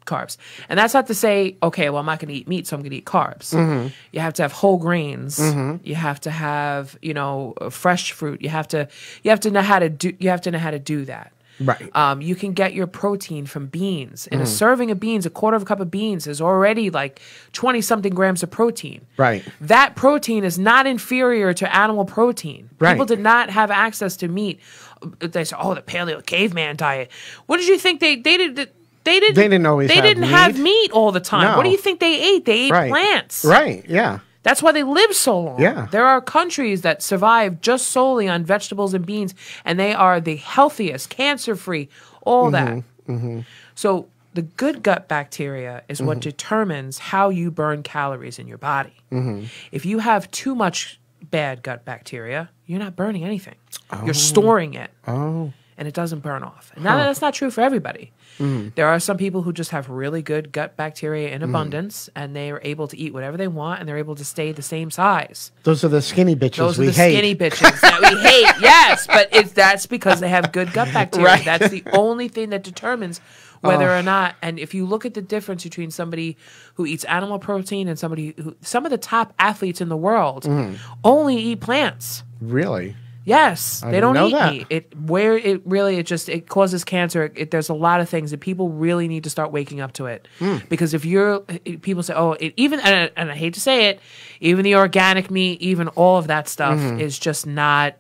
carbs. And that's not to say, okay, well, I'm not going to eat meat, so I'm going to eat carbs. You have to have whole grains. You have to have, fresh fruit. You have to know how to do that. Right. You can get your protein from beans. In a serving of beans, a quarter of a cup of beans is already like 20-something grams of protein. Right. That protein is not inferior to animal protein. Right. People did not have access to meat. They say, the paleo caveman diet. What did you think they did? They didn't always have meat all the time. No. What do you think they ate? They ate plants. Right, yeah. That's why they live so long. Yeah. There are countries that survive just solely on vegetables and beans, and they are the healthiest, cancer-free, all that. So the good gut bacteria is what determines how you burn calories in your body. If you have too much bad gut bacteria, you're not burning anything. You're storing it. And it doesn't burn off. And now that's not true for everybody. There are some people who just have really good gut bacteria in abundance, and they are able to eat whatever they want, and they're able to stay the same size. Those are the skinny bitches Those we are the hate. skinny bitches that we hate. Yes, but that's because they have good gut bacteria. Right. That's the only thing that determines whether or not. And if you look at the difference between somebody who eats animal protein and some of the top athletes in the world only eat plants. Really? Yes, they didn't don't know eat that. meat. It causes cancer. There's a lot of things that people really need to start waking up to it. Because people say, even, and I hate to say it, even the organic meat, even all of that stuff is just not,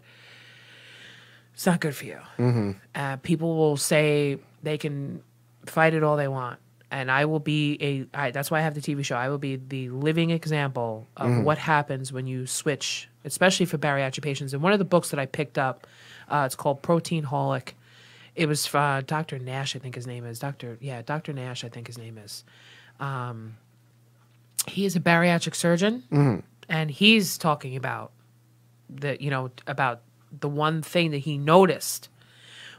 it's not good for you. People will say they can fight it all they want. And I will be that's why I have the TV show. I will be the living example of what happens when you switch, especially for bariatric patients. And one of the books that I picked up, it's called Proteinholic. It was Dr. Nash, I think his name is. Dr. Nash, I think his name is. He is a bariatric surgeon, and he's talking about about the one thing that he noticed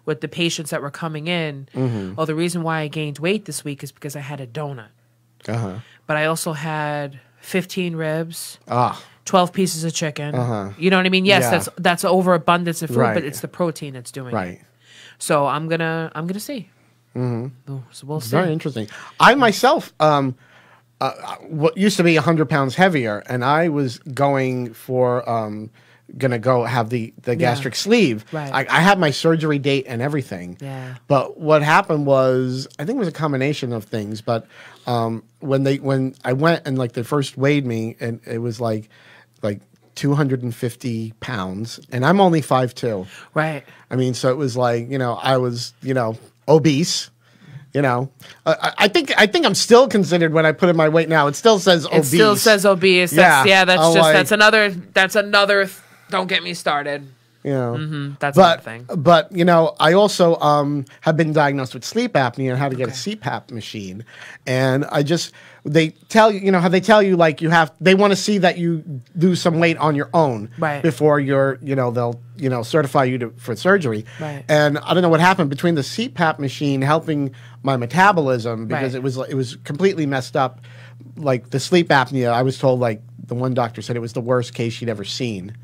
with the patients that were coming in. Oh, the reason why I gained weight this week is because I had a donut. But I also had 15 ribs, 12 pieces of chicken. You know what I mean? Yes, that's overabundance of food, but it's the protein that's doing it. So I'm gonna see. So we'll see. Very interesting. I myself, what used to be 100 pounds heavier, and I was going for gonna go have the gastric sleeve. I had my surgery date and everything. But what happened was, I think it was a combination of things. But when I went and like they first weighed me, and it was like 250 pounds, and I'm only 5'2". Right. I mean, so it was like, I was, obese. I think I'm still considered when I put in my weight now. It still says obese. It still says obese. That's another. Don't get me started. That's another thing. But I also have been diagnosed with sleep apnea and had to get a CPAP machine. And they tell you, how they tell you like they want to see that you lose some weight on your own before they'll certify you for surgery. And I don't know what happened between the CPAP machine helping my metabolism, because it was completely messed up. Like the sleep apnea, I was told, like the one doctor said it was the worst case she'd ever seen.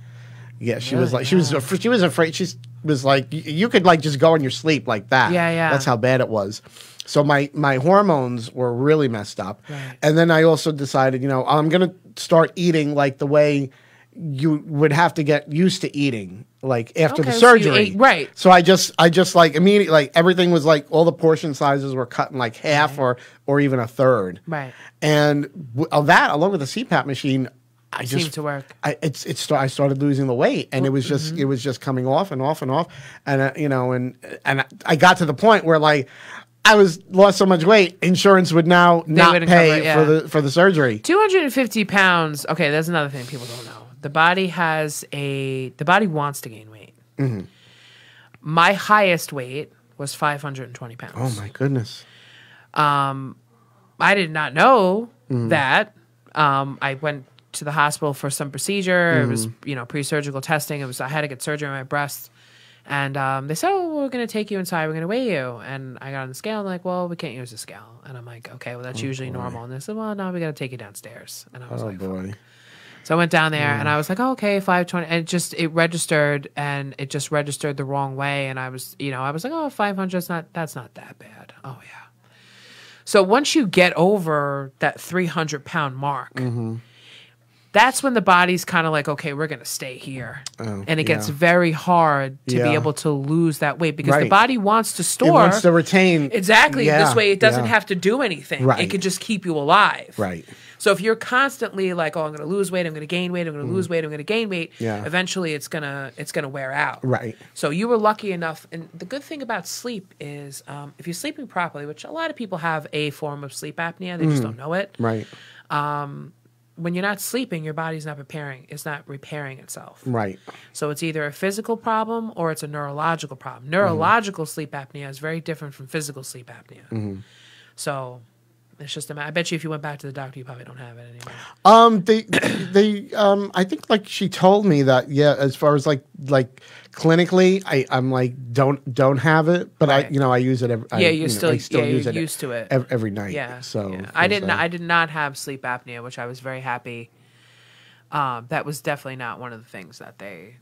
Yeah, she was like, she was afraid. She was like, you could like just go in your sleep like that. That's how bad it was. So my hormones were really messed up. And then I also decided, I'm gonna start eating like the way you would have to get used to eating, like after the surgery. So I just like immediately, like everything was like all the portion sizes were cut in like half or even a third. And of that, along with the CPAP machine, I just seemed to work. I started losing the weight, and it was just coming off and off and off, and and I got to the point where like I lost so much weight, insurance would now not pay for the surgery. 250 pounds. Okay, that's another thing people don't know. The body wants to gain weight. My highest weight was 520 pounds. Oh my goodness. I did not know that. I went to the hospital for some procedure. It was, pre-surgical testing. I had to get surgery on my breast. And they said, oh, we're going to take you inside. We're going to weigh you. And I got on the scale. And they're like, well, we can't use the scale. And I'm like, okay, well, that's usually normal. And they said, well, no, we got to take you downstairs. And I was like, boy. So I went down there and I was like, oh, okay, 520. And it registered, and it just registered the wrong way. And I was like, oh, 500, that's not that bad. Oh, yeah. So once you get over that 300-pound mark, that's when the body's kind of like, okay, we're going to stay here. And it gets very hard to be able to lose that weight, because the body wants to store. It wants to retain. Exactly. This way it doesn't have to do anything. It could just keep you alive. So if you're constantly like, oh, I'm going to lose weight, I'm going to gain weight, I'm going to lose weight, I'm going to gain weight, eventually it's gonna wear out. So you were lucky enough. And the good thing about sleep is if you're sleeping properly, which a lot of people have a form of sleep apnea, they just don't know it. When you're not sleeping, your body's not it's not repairing itself. So it's either a physical problem or it's a neurological problem. Neurological sleep apnea is very different from physical sleep apnea. So it's just I bet you if you went back to the doctor, you probably don't have it anymore. I think like she told me that, as far as like clinically, I'm like don't have it, but I use it every. You're still used to it every night. I did not have sleep apnea, which I was very happy. That was definitely not one of the things that they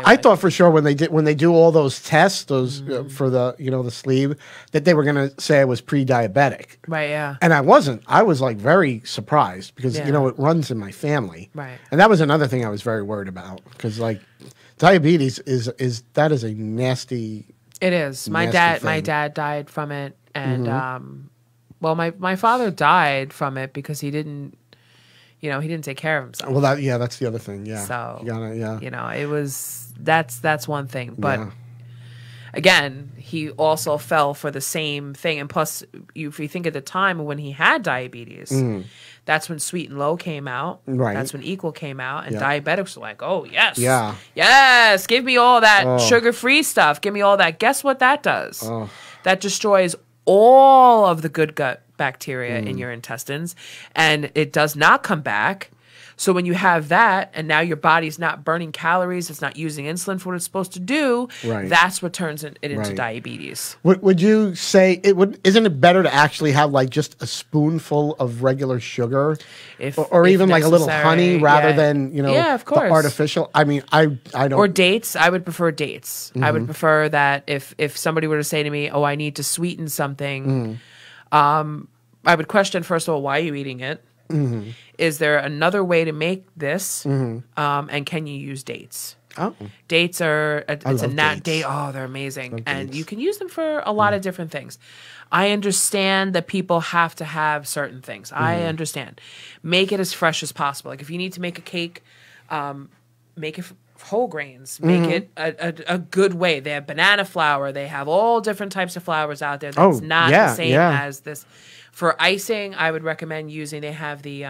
I thought for sure when they do all those tests, for the the sleeve, that they were going to say I was pre-diabetic. And I wasn't. I was like very surprised, because it runs in my family. And that was another thing I was very worried about, because like diabetes is a nasty. It is. My dad died from it, and my father died from it because he didn't. He didn't take care of himself. Well, that's the other thing. So, it was that's one thing. But again, he also fell for the same thing. And plus, if you think at the time when he had diabetes, that's when Sweet and Low came out. That's when Equal came out, and diabetics were like, "Oh yes, yes, give me all that sugar-free stuff. Give me all that." Guess what that does? That destroys all of the good gut bacteria in your intestines, and it does not come back. So when you have that, and now your body's not burning calories, it's not using insulin for what it's supposed to do, Right. that's what turns it into Right. diabetes. Would you say isn't it better to actually have like just a spoonful of regular sugar, or If even like a little necessary, honey rather yeah. than Yeah, of the course. artificial? I mean, I don't. Or dates. I would prefer dates. I Mm-hmm. would prefer that if somebody were to say to me, "Oh, I need to sweeten something," Mm-hmm. I would question first of all, why are you eating it? Mm-hmm. Is there another way to make this? And can you use dates? Oh, Dates are it's a love nat dates. date. Oh, they're amazing, and dates. you can use them for a lot of different things. I understand that people have to have certain things. I understand. Make it as fresh as possible. Like if you need to make a cake, make it whole grains. Make it a good way. They have banana flour. They have all different types of flours out there. That's not the same as this. For icing, I would recommend using. They have the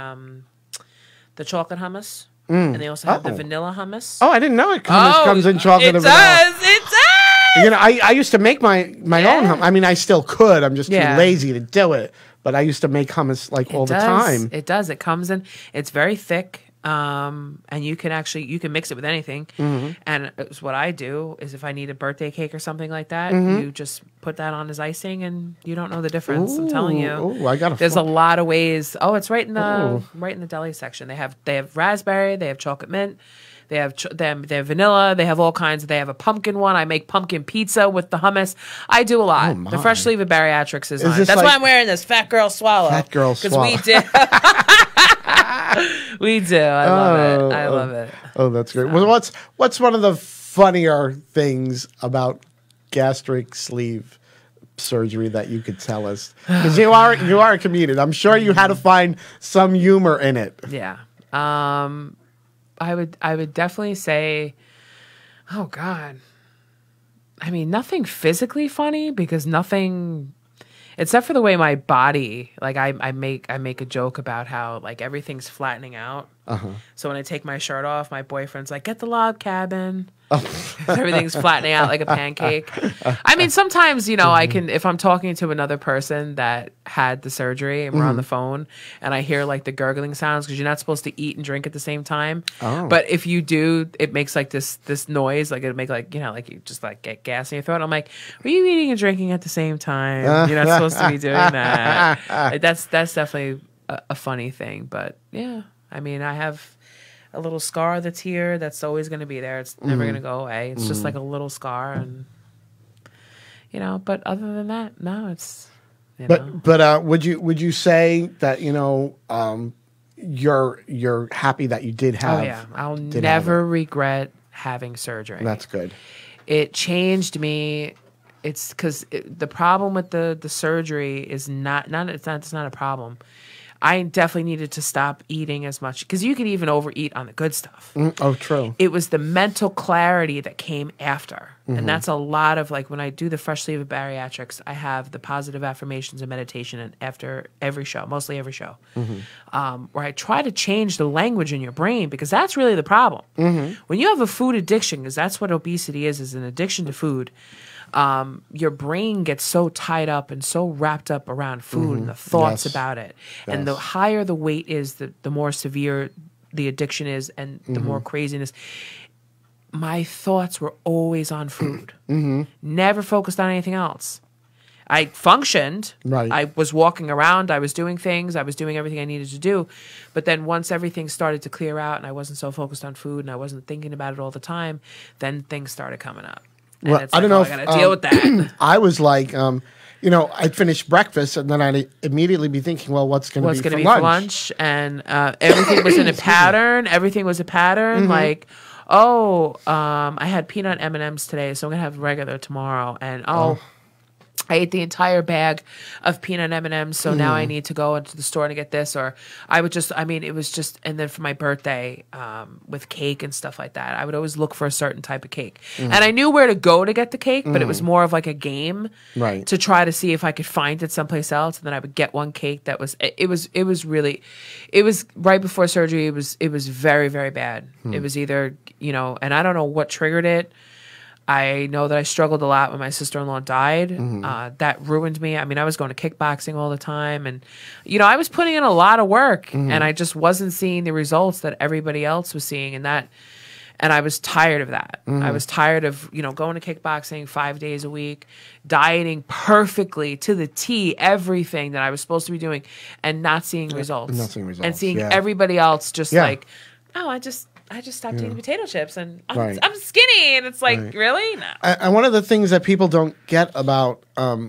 chocolate hummus, and they also have the vanilla hummus. oh, I didn't know it comes in chocolate. It and vanilla. does. It does. You know, I used to make my own hummus. I mean, I still could. I'm just too Yeah. lazy to do it. But I used to make hummus like all the time. It does. It comes in. It's very thick. And you can mix it with anything. And it's what I do is if I need a birthday cake or something like that, you just put that on as icing, and you don't know the difference. I'm telling you. Ooh, I got There's a lot of ways. Oh, it's right in the deli section. They have raspberry. They have chocolate mint. They have they have vanilla. They have all kinds. They have a pumpkin one. I make pumpkin pizza with the hummus. I do a lot. my. The fresh sleeve of bariatrics is on. this That's like- why I'm wearing this fat girl swallow. Fat girl Because swallow. we do. We do. I love it. I love it. Oh, that's great. Well, what's one of the funnier things about gastric sleeve surgery that you could tell us? Because you are a comedian. I'm sure you had to find some humor in it. Yeah. I would definitely say, oh God. I mean, nothing physically funny because nothing, except for the way my body, like I make a joke about how like everything's flattening out. So when I take my shirt off, my boyfriend's like, "Get the log cabin." Everything's flattening out like a pancake. I mean, sometimes, I can, if I'm talking to another person that had the surgery and we're on the phone and I hear like the gurgling sounds because you're not supposed to eat and drink at the same time. But if you do, it makes like this noise, like it'll make like, like you just like get gas in your throat. I'm like, are you eating and drinking at the same time? You're not supposed to be doing that. That's definitely a funny thing. But yeah, I mean, I have a little scar that's here that's always going to be there. It's never going to go away. It's just like a little scar, and but other than that, no, it's But would you say that you're happy that you did have? oh yeah, I'll never regret having surgery. That's good. It changed me. It's because the problem with the surgery is it's not a problem. I definitely needed to stop eating as much because you can even overeat on the good stuff. Oh, true. It was the mental clarity that came after. And that's a lot of like when I do the fresh sleeve of bariatrics, I have the positive affirmations and meditation and after every show, mostly every show, where I try to change the language in your brain because that's really the problem. When you have a food addiction, because that's what obesity is an addiction to food. Your brain gets so tied up and so wrapped up around food and the thoughts Yes. about it. And the higher the weight is, the more severe the addiction is and the more craziness. My thoughts were always on food. Never focused on anything else. I functioned. Right. I was walking around. I was doing things. I was doing everything I needed to do. But then once everything started to clear out and I wasn't so focused on food and I wasn't thinking about it all the time, then things started coming up. And Well, it's I like, don't know I if, got to deal with that. I was like, I'd finish breakfast and then I'd immediately be thinking, well, what's going to be for lunch? And everything was in a pattern. Everything was a pattern. Like, I had peanut M&Ms today, so I'm going to have regular tomorrow. And, I ate the entire bag of peanut M&Ms, so now I need to go into the store to get this. Or it was just, and then for my birthday, with cake and stuff like that, I would always look for a certain type of cake. And I knew where to go to get the cake, but it was more of like a game Right. to try to see if I could find it someplace else. And then I would get one cake that was, it was right before surgery. It was very, very bad. It was either, and I don't know what triggered it. I know that I struggled a lot when my sister-in-law died. That ruined me. I mean, I was going to kickboxing all the time, and I was putting in a lot of work, and I just wasn't seeing the results that everybody else was seeing, and I was tired of that. I was tired of going to kickboxing 5 days a week, dieting perfectly to the T, everything that I was supposed to be doing, and not seeing results. Not seeing results, and seeing yeah. everybody else just like, oh, I just stopped eating potato chips and I'm skinny. And it's like, really? No. And one of the things that people don't get about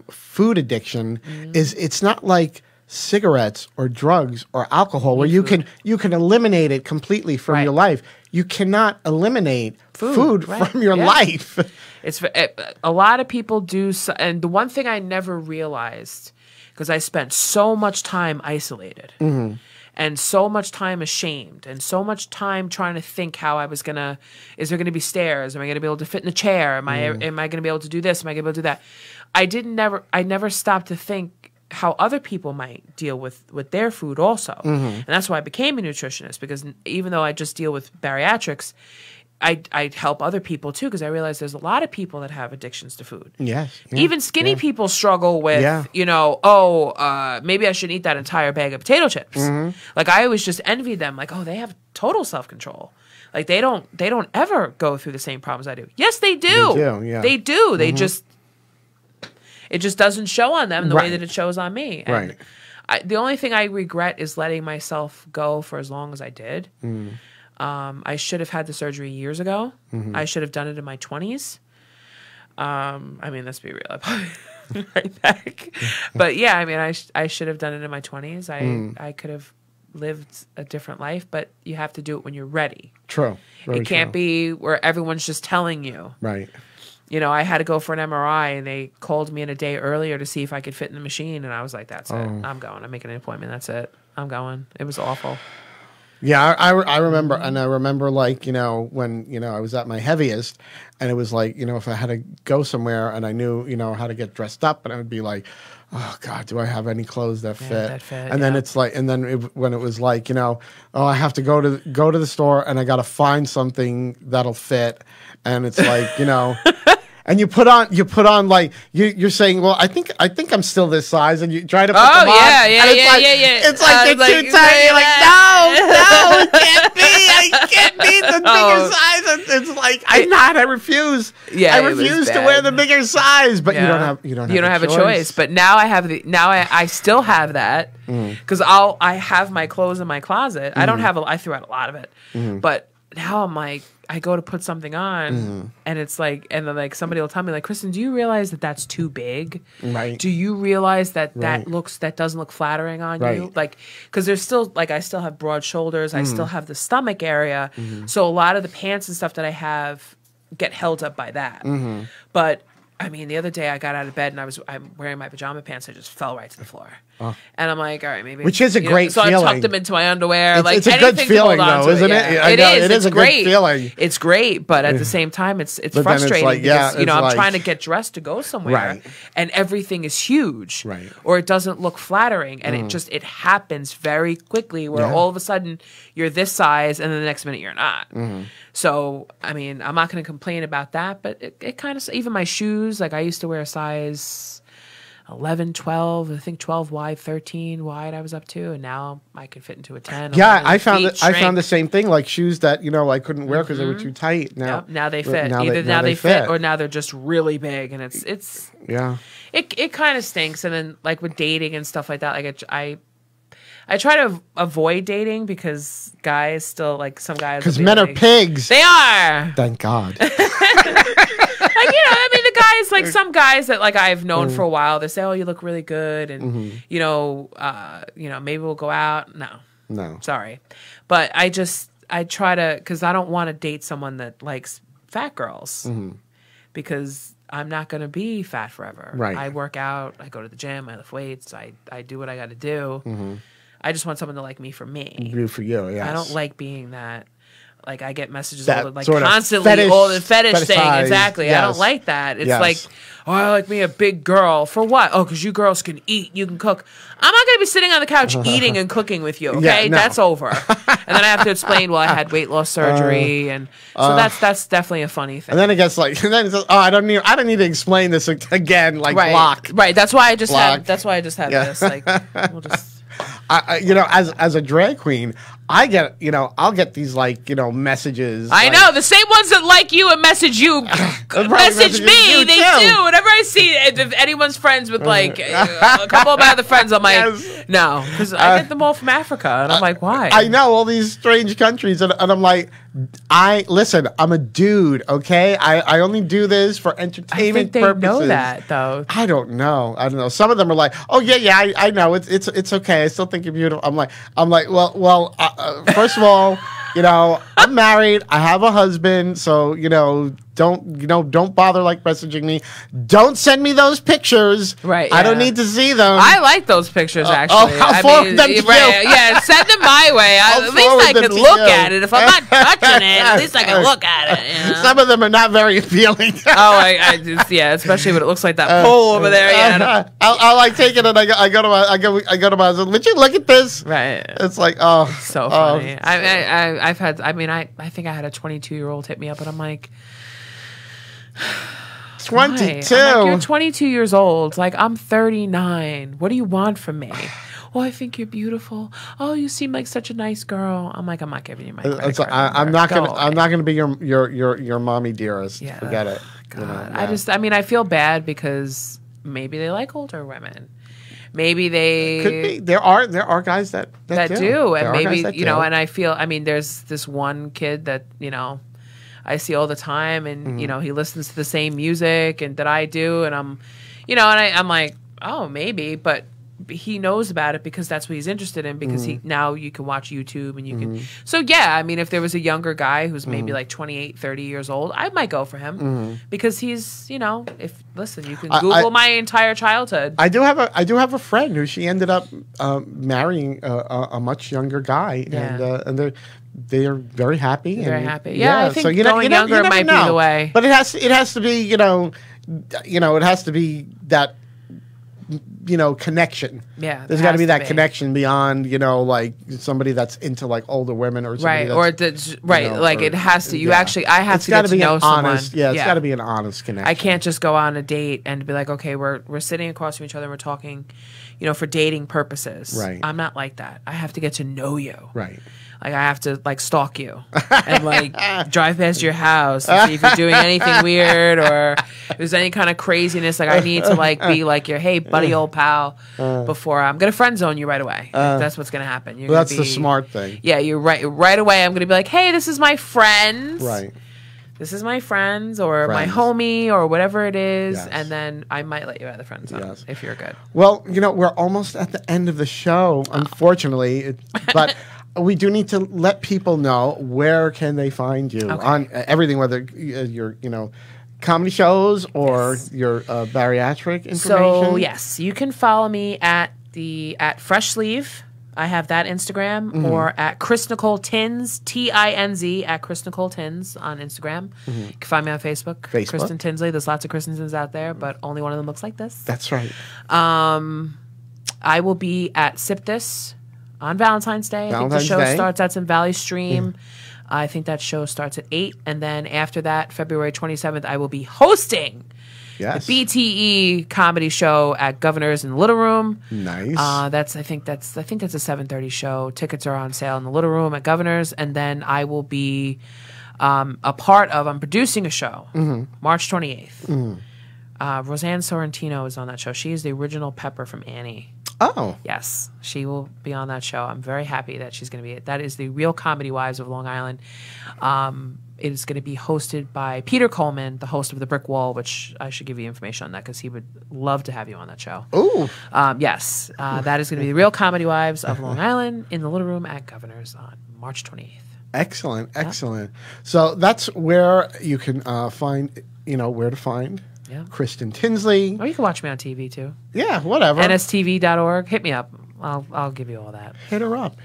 food addiction is it's not like cigarettes or drugs or alcohol where you can eliminate it completely from your life. You cannot eliminate food from your life. It's a lot of people do. And the one thing I never realized, because I spent so much time isolated. And so much time ashamed, and so much time trying to think how I was gonna. Is there gonna be stairs? Am I gonna be able to fit in the chair? Am I gonna be able to do this? Am I gonna be able to do that? I never stopped to think how other people might deal with their food also, and that's why I became a nutritionist. Because even though I just deal with bariatrics, I help other people too, because I realize there's a lot of people that have addictions to food. Yes. Yeah, even skinny people struggle with, maybe I shouldn't eat that entire bag of potato chips. Like I always just envied them, like, oh, they have total self-control. Like they don't ever go through the same problems I do. Yes, they do. They do. Yeah. They do. They just, it just doesn't show on them the way that it shows on me. And the only thing I regret is letting myself go for as long as I did. I should have had the surgery years ago. I should have done it in my 20s. I mean, let's be real. I probably right back. But yeah, I mean, I should have done it in my 20s. I could have lived a different life, but you have to do it when you're ready. True. It can't be where everyone's just telling you. Right. I had to go for an MRI, and they called me in a day earlier to see if I could fit in the machine, and I was like, that's it. I'm going. I'm making an appointment. That's it. I'm going. It was awful. Yeah, I remember, and I remember like, when, I was at my heaviest, and it was like, if I had to go somewhere and I knew, how to get dressed up, and I would be like, oh God, do I have any clothes that fit? And then it's like, and then when it was like, oh, I have to go to the store and I got to find something that'll fit. And it's like, and you put on like you're saying, well, I think I'm still this size, and you try to put them on. Yeah. It's like you're too tight. You're like, no, it can't be. I can't be the bigger size. It's like I refuse. Yeah, I refuse to wear the bigger size. But you don't have a choice. But now I still have that because I have my clothes in my closet. I don't have I threw out a lot of it, but now I'm like, I go to put something on, and it's like, and then like somebody will tell me like, Kristen, do you realize that that's too big? Right. Do you realize that that doesn't look flattering on you? Like, because there's still like, I still have broad shoulders, I still have the stomach area, so a lot of the pants and stuff that I have get held up by that. But I mean, the other day I got out of bed and I'm wearing my pajama pants. I just fell right to the floor, and I'm like, all right, maybe. Which is a great feeling. So I tucked them into my underwear. It's a good feeling, though, isn't it? It is. It's a great feeling. It's great, but at the same time, it's frustrating because I'm trying to get dressed to go somewhere, and everything is huge, or it doesn't look flattering, and it happens very quickly. Where all of a sudden you're this size, and then the next minute you're not. So I mean, I'm not going to complain about that, but it kind of, even my shoes. Like I used to wear a size 11, 12, I think 12 wide, 13 wide I was up to, and now I can fit into a 10. Yeah, I found the same thing, like shoes that, I couldn't wear because they were too tight. Now they fit. Either now they fit or now they're just really big, and it's it kind of stinks. And then like with dating and stuff like that, like I try to avoid dating because guys still, like, some guys, because men are pigs. They are. Thank God. Like, I mean, the guys, like some guys that like I've known for a while, they say, "Oh, you look really good," and maybe we'll go out. No, sorry, but I try to, because I don't want to date someone that likes fat girls, because I'm not going to be fat forever. Right. I work out, I go to the gym, I lift weights, I do what I got to do. I just want someone to like me for me. Do for you, yes. I don't like being that like I get messages That all the, like sort of constantly, all the fetish thing. fetishized, Exactly. I yes. don't like that. It's Yes. like, oh, I like me a big girl. For what? Oh, because you girls can eat, you can cook. I'm not going to be sitting on the couch eating and cooking with you. Okay, no. that's over. And then I have to explain. Well, I had weight loss surgery, and so that's definitely a funny thing. And then it gets like, and then it's like, oh, I don't need to explain this again. Like block. Right. That's why I just Block. had. That's why I just had Yeah. this. Like, we'll just. As a drag queen, I get, I'll get these like, messages. I like, know the same ones that like you and message you, message messaging me. you They too. do. Whenever I see if anyone's friends with like a couple of my other friends, I'm like, Yes. no, because I get them all from Africa, and I'm like, why? I know all these strange countries, and I'm like, listen, I'm a dude, okay? I only do this for I entertainment think they purposes. know that though. I don't know. Some of them are like, oh yeah, I know. It's okay. I still think you're beautiful. I'm like, well, first of all, I'm married. I have a husband, so don't bother like messaging me. Don't send me those pictures. Right, I don't yeah. need to see them. I like those pictures actually. I'll forward them to you. Yeah, send them my way. I'll At least forward I them can to look you. at it. If I'm not touching it, at least I can look at it. Some of them are not very appealing. Oh, I just especially when it looks like that pole over there. Yeah, I'll like take it and I go to my husband. Would you look at this? right. It's like So funny. I think I had a 22-year-old hit me up, and I'm like, 22. I'm like, you're 22 years old. Like, I'm 39. What do you want from me? Oh, I think you're beautiful. Oh, you seem like such a nice girl. I'm like, I'm not giving you my credit card I'm number. not Go gonna away. be your mommy dearest. Yeah. Forget it. God. Yeah. I feel bad because maybe they like older women. Maybe they Could be. There are guys that do. and There are maybe guys that do. and I feel. I mean, there's this one kid that I see all the time, and he listens to the same music and that I do, and I'm like, oh, maybe, but he knows about it because that's what he's interested in, because now you can watch YouTube and you can. So yeah, I mean, if there was a younger guy who's maybe like 28, 30 years old, I might go for him because he's, you can Google my entire childhood. I do have a friend who she ended up marrying a much younger guy, and they are very happy. Very happy. Yeah, I think going younger you never might be know. the way. But it has to be it has to be that connection. Yeah, there's there got to has be to that be. connection beyond like somebody that's into like older women or somebody Right, that's, like it has to. yeah. I have It's to get gotta to be know an someone. honest, it's got to be an honest connection. I can't just go on a date and be like, okay, we're sitting across from each other and we're talking, for dating purposes. Right. I'm not like that. I have to get to know you. Right. Like I have to like stalk you and like drive past your house and see if you're doing anything weird or if there's any kind of craziness. Like I need to like be like your hey buddy old pal before I'm gonna friend zone you right away. That's what's gonna happen. You're Well, that's gonna the smart thing. Yeah, you're right. Right away, I'm gonna be like, hey, this is my friends. Right. This is my friends or my Friends. homie or whatever it is, Yes. and then I might let you out of the friend zone Yes. if you're good. Well, we're almost at the end of the show, unfortunately, but we do need to let people know where can they find you on everything, whether your comedy shows or your bariatric information. So yes, you can follow me at Fresh Sleeve. I have that Instagram, or at Chris Nicole Tins, TINZ, at Chris Nicole Tins on Instagram. You can find me on Facebook. Kristin Tinsley. There's lots of Kristins out there, but only one of them looks like this. That's right. I will be at Sip This on Valentine's Day. I think the show starts. That's in Valley Stream. I think that show starts at 8. And then after that, February 27th, I will be hosting the BTE comedy show at Governor's in the Little Room. Nice. I think that's a 7:30 show. Tickets are on sale in the Little Room at Governor's. And then I will be I'm producing a show March 28th. Roseanne Sorrentino is on that show. She is the original Pepper from Annie. Oh. Yes, she will be on that show. I'm very happy that she's going to be it. That is the Real Comedy Wives of Long Island. It is going to be hosted by Peter Coleman, the host of The Brick Wall, which I should give you information on that because he would love to have you on that show. Ooh. Yes, that is going to be the Real Comedy Wives of Long Island in the Little Room at Governor's on March 28th. Excellent, excellent. So that's where you can find, where to find Kristin Tinsley. Or you can watch me on TV too. Yeah, whatever. NSTV.org. Hit me up. I'll give you all that. Hit her up.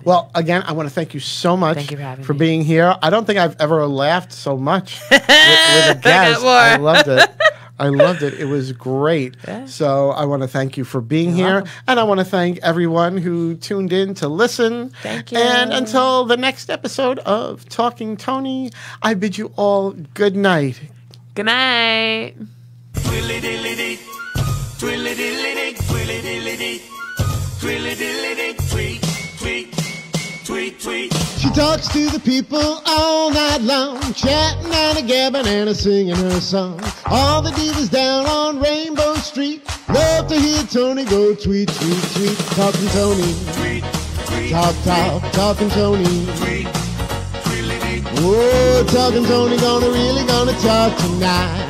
Well, again, I want to thank you so much Thank you for having me. being here. I don't think I've ever laughed so much with a guest. I loved it. It was great. Yeah. So I want to thank you for being here. welcome. And I want to thank everyone who tuned in to listen. Thank you. And until the next episode of Talking Toni, I bid you all good night. Good night. Twilly-dilly-dee, twilly-dilly-dee, twilly-dilly-dee, twilly-dilly-dee, tweet, tweet, tweet, tweet. She talks to the people all night long, chatting and a gabbing and a singing her song. All the divas down on Rainbow Street love to hear Toni go tweet, tweet, tweet. Talking Toni, Tweet, tweet, talking Toni. tweet, twilly-dee. Whoa, Talking Toni gonna talk tonight.